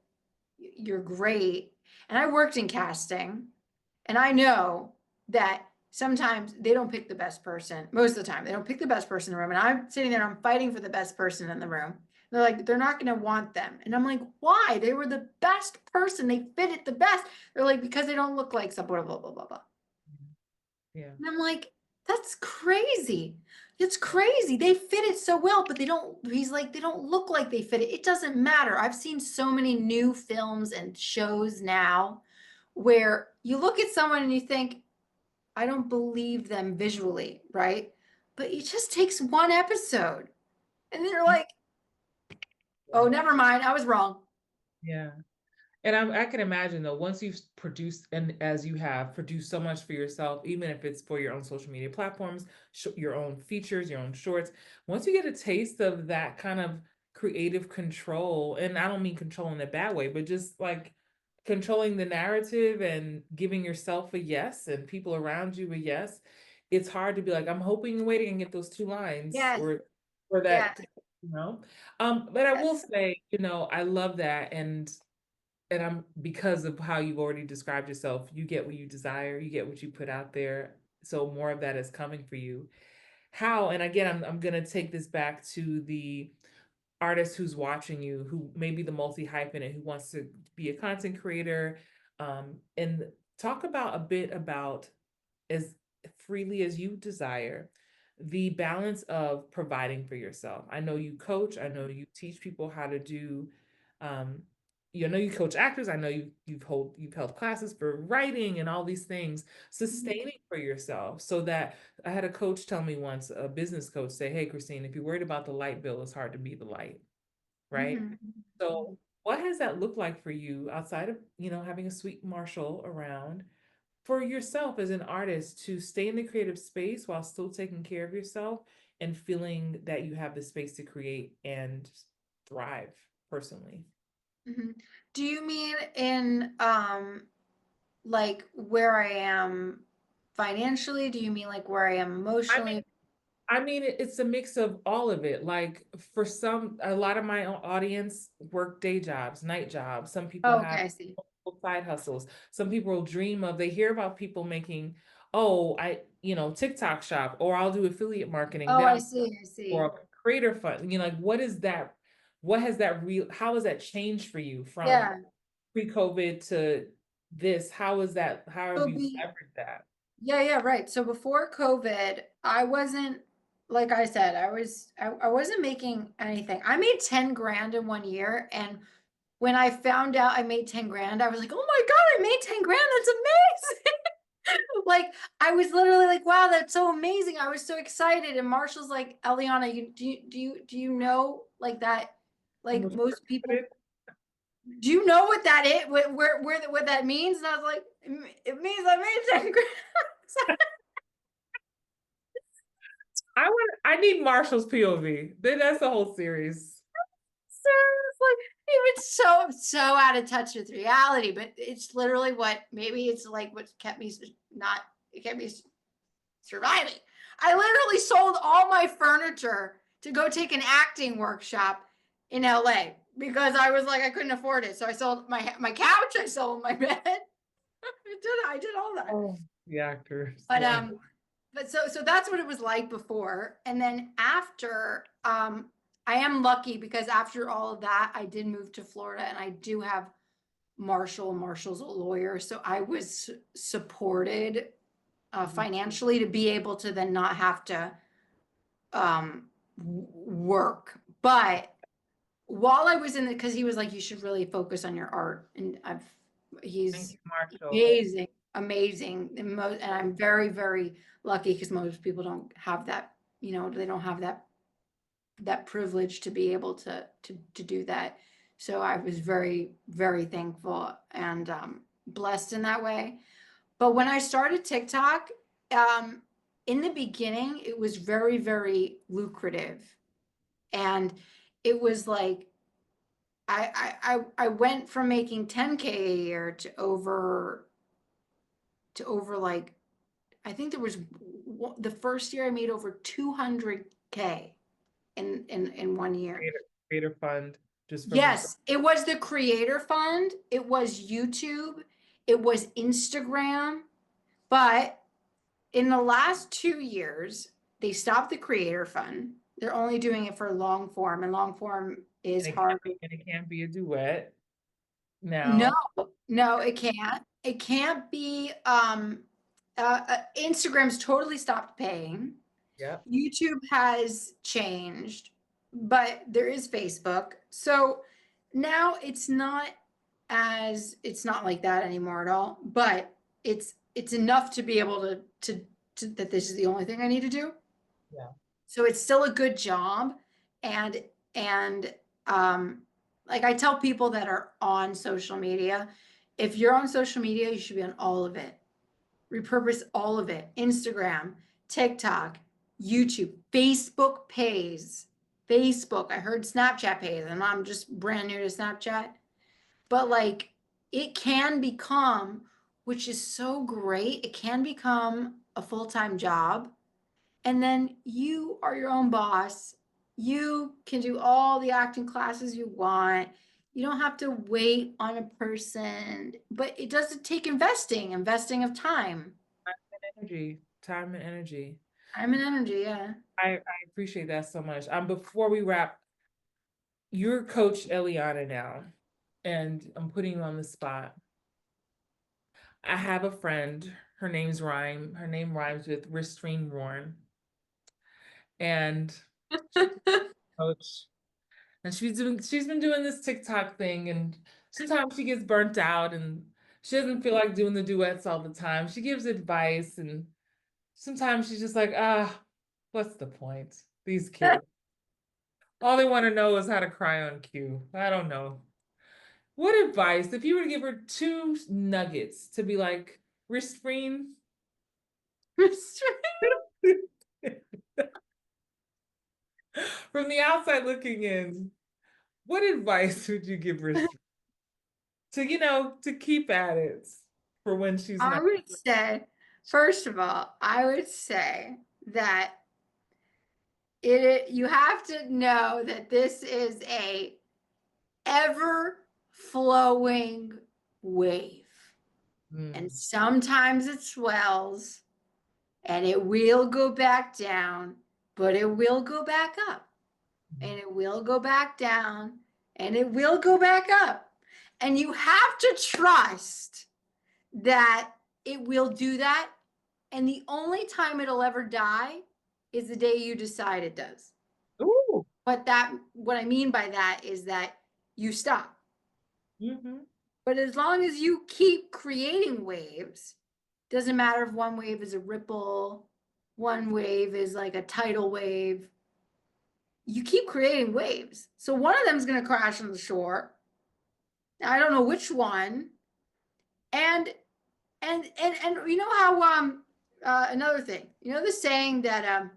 you're great. And I worked in casting, and I know that sometimes they don't pick the best person. Most of the time, they don't pick the best person in the room. And I'm sitting there, I'm fighting for the best person in the room. They're like, they're not going to want them. And I'm like, why? They were the best person. They fit it the best. They're like, because they don't look like somebody, blah, blah, blah, blah. Yeah. And I'm like, that's crazy. It's crazy. They fit it so well, but he's like, they don't look like they fit it. It doesn't matter. I've seen so many new films and shows now where you look at someone and you think, I don't believe them visually, right? But it just takes one episode. And then you're like, oh, never mind. I was wrong. Yeah. And I can imagine though, once you've produced, and as you have produced so much for yourself, even if it's for your own social media platforms, your own features, your own shorts, once you get a taste of that kind of creative control, and I don't mean control in a bad way, but just like controlling the narrative and giving yourself a yes and people around you a yes, it's hard to be like, I'm hoping and waiting and get those two lines Yes. or Yes. that, you know. But I will say, I love that. And I'm because of how you've already described yourself, you get what you desire, you get what you put out there. So more of that is coming for you. How, and again, I'm gonna take this back to the artist who's watching you, who may be the multi-hyphenate, who wants to be a content creator, and talk about a bit about as freely as you desire the balance of providing for yourself. I know you coach, I know you teach people how to do um know you coach actors, I know you've held classes for writing and all these things, sustaining for yourself. So that I had a coach tell me once, a business coach, say, hey Christine, if you're worried about the light bill, it's hard to be the light, right? Mhm. So what has that looked like for you outside of having a sweet Marshall around, for yourself as an artist to stay in the creative space while still taking care of yourself and feeling that you have the space to create and thrive personally? Mhm. Do you mean in like where I am financially? Do you mean like where I am I mean, emotionally? it's a mix of all of it. Like for a lot of my audience work day jobs, night jobs. Some people Oh, okay, have I see. side hustles. Some people will dream of, they hear about people making, oh, TikTok shop, or I'll do affiliate marketing. Oh, Then I I'll see, I for see. a creator fund. Like what is that? What has that how has that changed for you from Yeah. pre-COVID to this? How have So you be leveraged that? Yeah, yeah, right. So before COVID, I wasn't, like I said, I wasn't making anything. I made 10 grand in 1 year. And when I found out I made 10 grand, I was like, oh my God, I made 10 grand. That's amazing. Like I was literally like, wow, that's so amazing. I was so excited. And Marshall's like, Eliana, do you know like that? Like Almost most people, confident. do you know what that is? What that means? And I was like, it means I made 10 grand. I need Marshall's POV. Then that's the whole series. So it's like even so out of touch with reality, but it's literally maybe it's like what kept me not it kept me surviving. I literally sold all my furniture to go take an acting workshop in LA because I was like I couldn't afford it. So I sold my couch, I sold my bed. I did all that. Oh, the actors. But Love. so that's what it was like before. And then after I am lucky because after all of that I did move to Florida and I do have Marshall's a lawyer, so I was supported financially to be able to then not have to work But while I was in it, because he was like, you should really focus on your art. And Thank he's you, Marshall. amazing, amazing. And I'm very, very lucky because most people don't have that, they don't have that privilege to be able to do that. So I was very, very thankful and blessed in that way. But when I started TikTok, um, in the beginning, it was very, very lucrative. And it was like I went from making 10K a year to over like I think there was the first year I made over 200K in 1 year. Creator fund, just from the Yes, it was the Creator Fund, it was YouTube, it was Instagram, but in the last 2 years, they stopped the Creator Fund. They're only doing it for long form, and long form is hard. and it can't be a duet No, now. no, it can't. It can't be. Instagram's totally stopped paying. Yep. YouTube has changed, but there is Facebook. So now it's not like that anymore at all. But it's enough to be able to that this is the only thing I need to do. Yeah. So it's still a good job. And um like I tell people that are on social media, if you're on social media, you should be on all of it. Repurpose all of it. Instagram, TikTok, YouTube, Facebook pays. Facebook. I heard Snapchat pays, and I'm just brand new to Snapchat. But like it can become, which is so great, it can become a full-time job. And then you are your own boss. You can do all the acting classes you want. You don't have to wait on a person, but it does take investing of time. Energy, time and energy. Time and energy, yeah. I appreciate that so much. Before we wrap, you're Coach Eliana now, and I'm putting you on the spot. I have a friend, her name rhymes with restrain Warren. And coach. And she's been doing this TikTok thing, and sometimes she gets burnt out and she doesn't feel like doing the duets all the time. She gives advice, and sometimes she's just like, what's the point? These kids, all they want to know is how to cry on cue. I don't know. What advice, if you were to give her two nuggets to be like, restrain, from the outside looking in, what advice would you give her to keep at it for when she's I not? would say, first of all, I would say that you have to know that this is a ever flowing wave. And sometimes it swells and it will go back down, but it will go back up and it will go back down and it will go back up. And you have to trust that it will do that. And the only time it'll ever die is the day you decide it does. Ooh. But what I mean by that is that you stop. Mm-hmm. But as long as you keep creating waves, doesn't matter if one wave is a ripple, one wave is like a tidal wave, you keep creating waves. So one of them is going to crash on the shore. I don't know which one. And you know how another thing, the saying that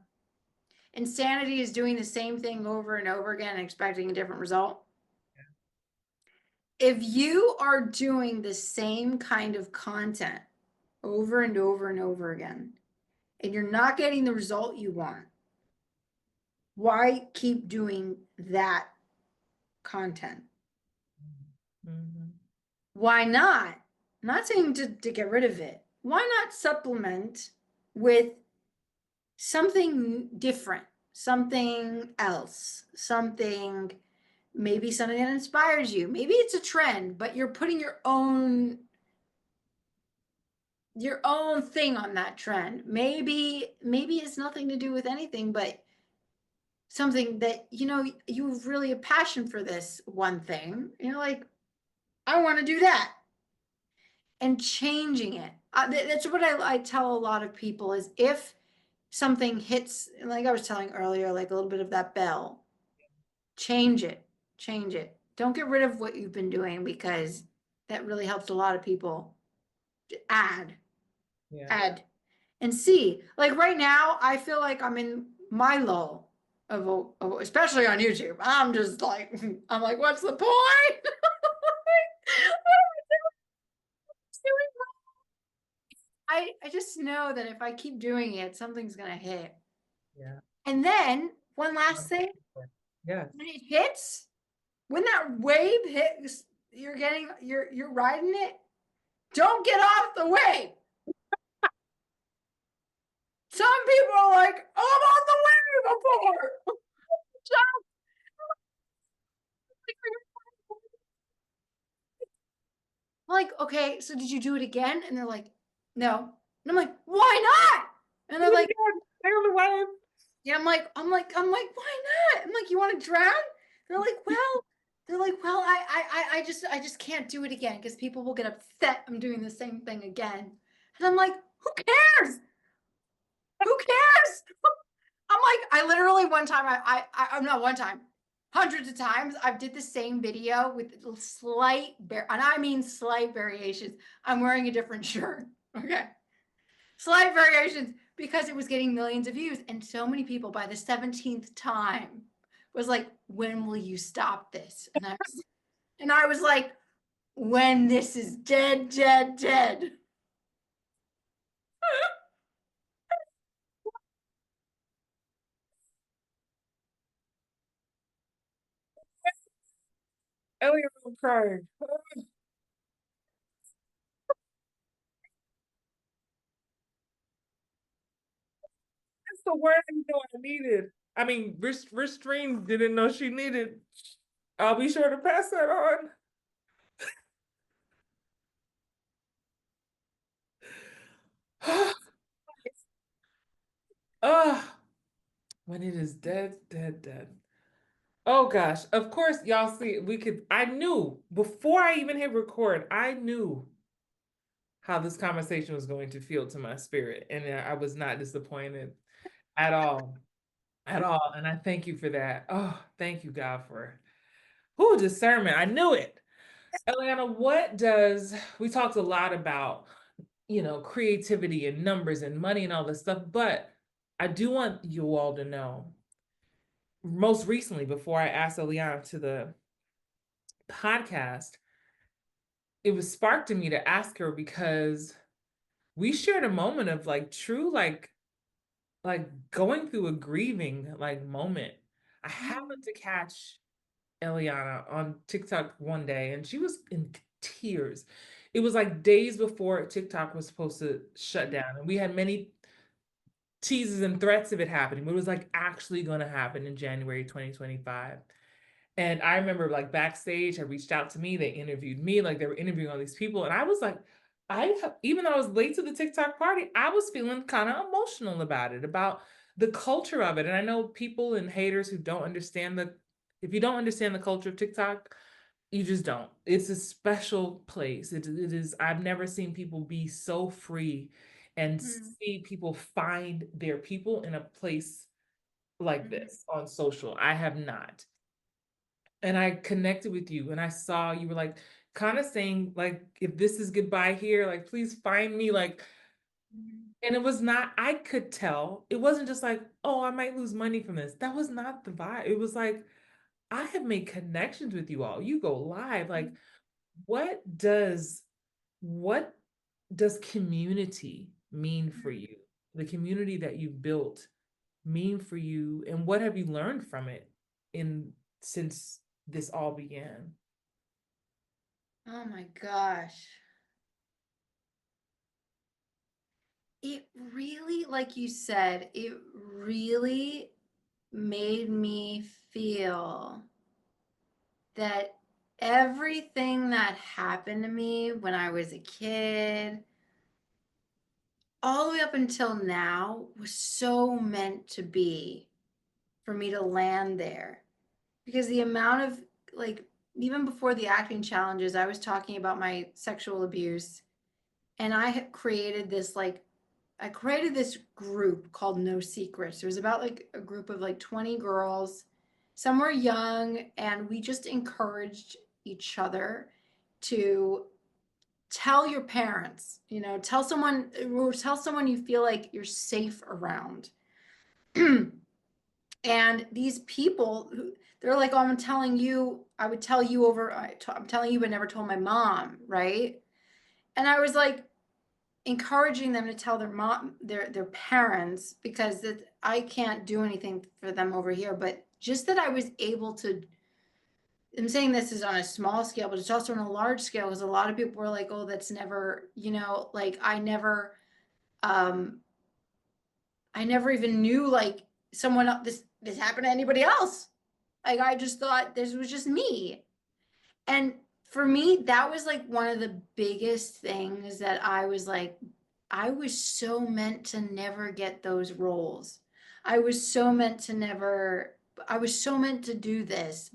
insanity is doing the same thing over and over again and expecting a different result. If you are doing the same kind of content over and over and over again, and you're not getting the result you want, why keep doing that content? Mm-hmm. Why not? I'm not saying to get rid of it. Why not supplement with something different, something else, maybe something that inspires you. Maybe it's a trend, but you're putting your own thing on that trend. Maybe it's nothing to do with anything, but something that, you know, you have really a passion for this one thing. You're like, I want to do that. And changing it. That's what I tell a lot of people is if something hits, like I was telling earlier, like a little bit of that bell, change it, change it. Don't get rid of what you've been doing because that really helps a lot of people. Add, Yeah. add, and see. Like right now, I feel like I'm in my lull of especially on YouTube. I'm just like, I'm like, what's the point? I just know that if I keep doing it, something's gonna hit. Yeah. And then one last thing, Yes. when it hits, when that wave hits, you're riding it. Don't get off the wave. Some people are like, oh, I'm on the wave before. Jump. Like, okay, so did you do it again? And they're like, no. And I'm like, why not? And they're like, yeah, why not? I'm like, you want to drown? They're like, well, I just can't do it again because people will get upset. I'm doing the same thing again. And I'm like, who cares? Who cares? I'm like, I literally one time, I'm not one time, hundreds of times, I've did the same video with slight, and I mean slight variations. I'm wearing a different shirt. Okay. Slight variations because it was getting millions of views. And so many people by the 17th time was like, when will you stop this? And I was like, when this is dead, dead, dead. Elliot, I'm crying. That's the word I needed. I mean, restrained didn't know she needed. I'll be sure to pass that on. Ah, when it is dead, dead, dead. Oh gosh. Of course, y'all see, I knew before I even hit record, I knew how this conversation was going to feel to my spirit. And I was not disappointed at all. At all. And I thank you for that. Oh, thank you, God, for discernment. I knew it. Eliana, we talked a lot about, creativity and numbers and money and all this stuff, but I do want you all to know, most recently, before I asked Eliana to the podcast, it was sparked in me to ask her because we shared a moment of like true, like going through a grieving like moment. I happened to catch Eliana on TikTok one day and she was in tears. It was like days before TikTok was supposed to shut down. And we had many teases and threats of it happening, but it was like actually going to happen in January 2025. And I remember like backstage, I reached out to me, they interviewed me, like they were interviewing all these people. And I was like, even though I was late to the TikTok party, I was feeling kind of emotional about it, about the culture of it. And I know people and haters who don't understand if you don't understand the culture of TikTok, you just don't. It's a special place. It is, I've never seen people be so free and see people find their people in a place like this on social. I have not. And I connected with you and I saw you were like kind of saying like, if this is goodbye here, like please find me, like, and it was not, I could tell it wasn't just like, oh, I might lose money from this. That was not the vibe. It was like, I have made connections with you all. You go live. Like, what does what does community mean for you? The community that you've built mean for you, and what have you learned from it in since this all began? Oh my gosh. It really, like you said, it really made me feel that everything that happened to me when I was a kid, all the way up until now, was so meant to be. for me to land there. Because the amount of, like, even before the acting challenges, I was talking about my sexual abuse, and I had created this, like, I created this group called No Secrets. It was about like a group of like 20 girls. Some were young, and we just encouraged each other to tell your parents, you know, tell someone you feel like you're safe around. And these people, they're like, oh, I'm telling you, I would tell you I'm telling you, but never told my mom, right? And I was like, encouraging them to tell their mom, their parents, because that I can't do anything for them over here, but just that I was able to. I'm saying this is on a small scale, but it's also on a large scale, because a lot of people were like, oh, that's never, you know, like um I never even knew like someone else, this happened to anybody else. Like I just thought this was just me. And for me, that was like one of the biggest things that I was like, I was so meant to never get those roles. I was so meant to never, I was so meant to do this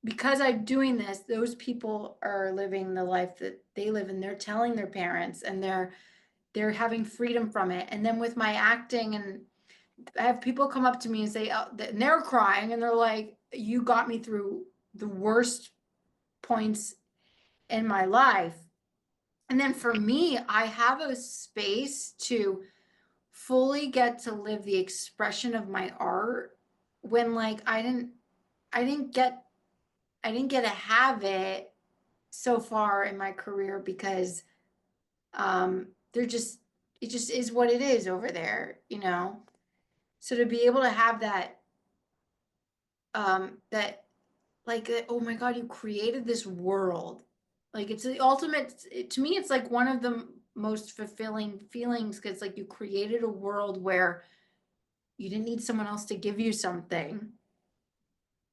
because I'm doing this, those people are living the life that they live, and they're telling their parents, and they're having freedom from it. And then with my acting, and I have people come up to me and say, oh, and they're crying, and they're like, you got me through the worst points in my life. And then for me, I have a space to fully get to live the expression of my art when like I didn't get I didn't get to have it so far in my career, because they're just, it just is what it is over there, you know. So to be able to have that, that, like, oh my God, you created this world. Like it's the ultimate, to me, it's like one of the most fulfilling feelings, because like you created a world where you didn't need someone else to give you something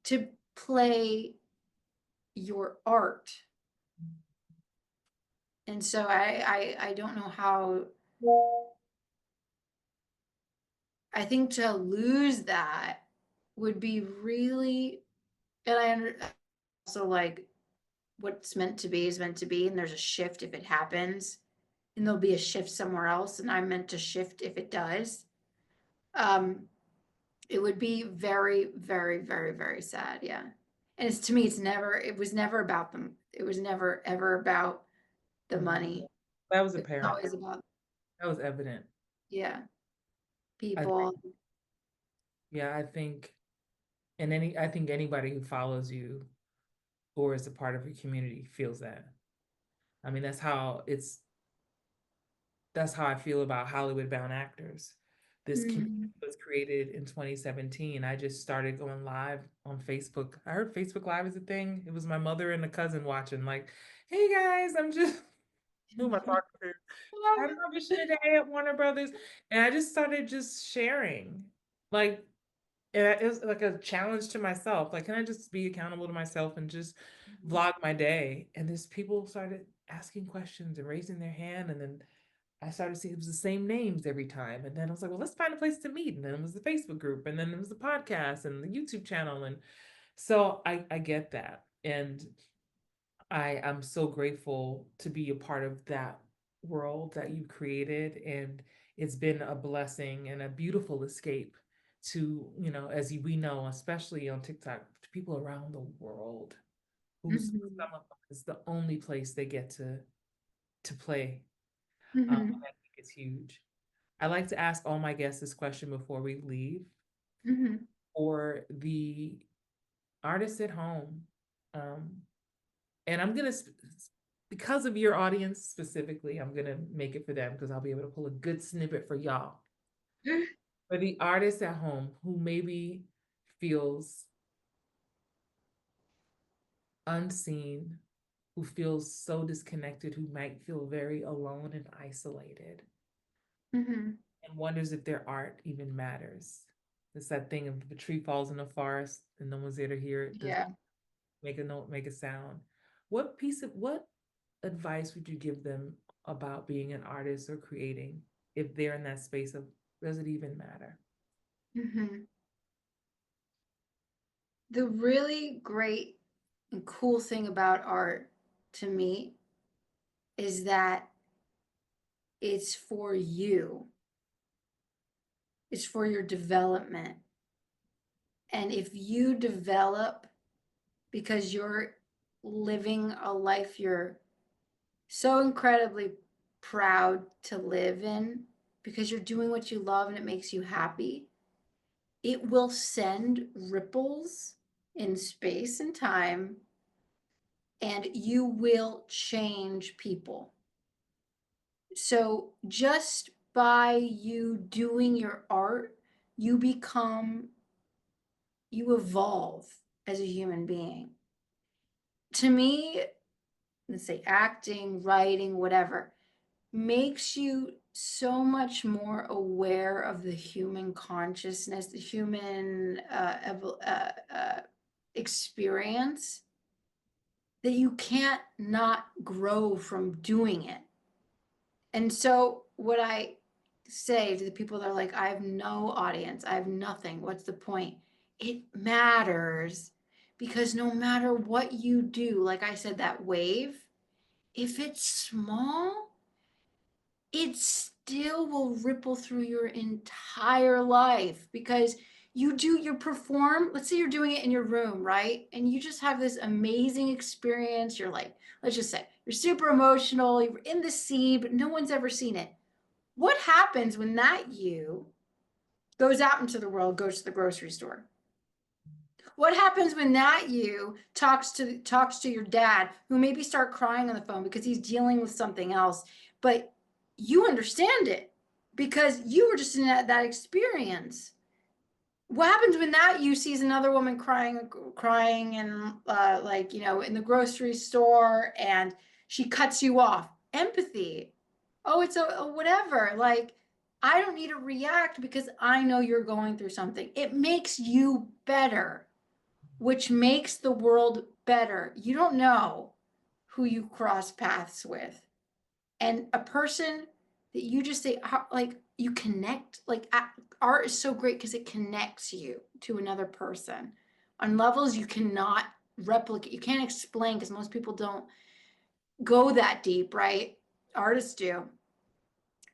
to play your art. And so I don't know how, I think to lose that would be really, and also like what's meant to be is meant to be, and there's a shift if it happens, and there'll be a shift somewhere else, and I'm meant to shift if it does. Um, it would be very, very, very, very sad, yeah. And it's, to me, it was never about them. It was never ever about the money. That was It's apparent. always about, That was evident. yeah, I people. Yeah, I think, I think anybody who follows you or is a part of your community feels that. I mean, that's how I feel about Hollywood Bound Actors. This community Mhm. was created in 2017. I just started going live on Facebook. I heard Facebook Live is a thing. It was my mother and a cousin watching, like, hey guys, I'm just, who am I talking to? I'm auditioning today at Warner Brothers. And I just started just sharing. Like, and it was like a challenge to myself. Like, can I just be accountable to myself and just vlog my day? And this people started asking questions and raising their hand. And then I started seeing it was the same names every time. And then I was like, well, let's find a place to meet. And then it was the Facebook group. And then it was the podcast and the YouTube channel. And so I get that. And I am so grateful to be a part of that world that you created. And it's been a blessing and a beautiful escape to, we know, especially on TikTok, to people around the world who's Mhm. some of them is the only place they get to play. Mhm. I think it's huge. I like to ask all my guests this question before we leave. Mhm. For the artists at home, um, and I'm gonna, because of your audience specifically, I'm gonna make it for them because I'll be able to pull a good snippet for y'all. For the artist at home who maybe feels unseen, who feels so disconnected, who might feel very alone and isolated, Mhm. and wonders if their art even matters. It's that thing of if a tree falls in the forest and no one's there to hear it, does Yeah. make a note, make a sound. What advice would you give them about being an artist or creating if they're in that space of does it even matter? Mhm. The really great and cool thing about art to me is that it's for you. It's for your development. And if you develop because you're living a life you're so incredibly proud to live in, because you're doing what you love and it makes you happy, it will send ripples in space and time, and you will change people. So just by you doing your art, you evolve as a human being. To me, let's say acting, writing, whatever, makes you so much more aware of the human consciousness, the human experience, that you can't not grow from doing it. And so what I say to the people that are like, I have no audience, I have nothing, what's the point? It matters, because no matter what you do, like I said, that wave, if it's small, it still will ripple through your entire life, because you perform, let's say you're doing it in your room, right? And you just have this amazing experience. You're like, let's just say you're super emotional, you're in the sea, but no one's ever seen it. What happens when that you goes out into the world, goes to the grocery store? What happens when that you talks to your dad, who maybe start crying on the phone because he's dealing with something else, but you understand it because you were just in that experience? What happens when that you sees another woman crying and like, in the grocery store, and she cuts you off? Empathy. Oh, it's a whatever. Like, I don't need to react because I know you're going through something. It makes you better, which makes the world better. You don't know who you cross paths with. And a person that you just say, like, you connect, like, art is so great because it connects you to another person on levels you cannot replicate, you can't explain, because most people don't go that deep, right? Artists do.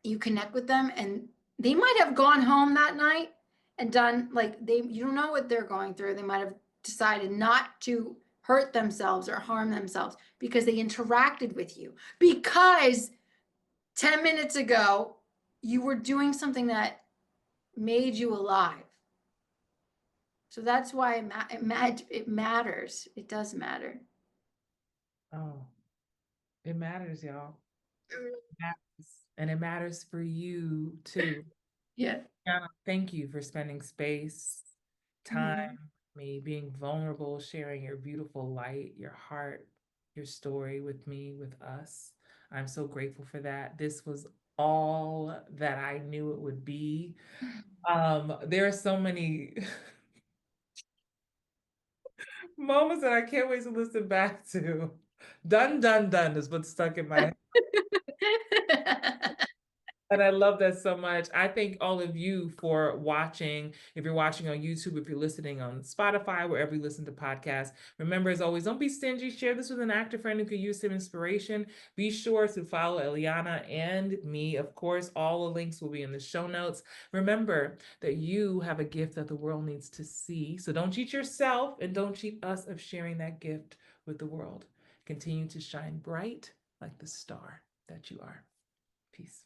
You connect with them, and they might have gone home that night and done, like, you don't know what they're going through. They might have decided not to hurt themselves or harm themselves because they interacted with you, because 10 minutes ago you were doing something that made you alive. So that's why it matters. It does matter. Oh, it matters, y'all. Matters. And it matters for you too. Yeah. Yana, thank you for spending space, time, Mhm. me, being vulnerable, sharing your beautiful light, your heart, your story with me, with us. I'm so grateful for that. This was all that I knew it would be. There are so many moments that I can't wait to listen back to. Done, done, done is what's stuck in my head. And I love that so much. I thank all of you for watching. If you're watching on YouTube, if you're listening on Spotify, wherever you listen to podcasts, remember, as always, don't be stingy. Share this with an actor friend who could use some inspiration. Be sure to follow Eliana and me. Of course, all the links will be in the show notes. Remember that you have a gift that the world needs to see. So don't cheat yourself, and don't cheat us of sharing that gift with the world. Continue to shine bright like the star that you are. Peace.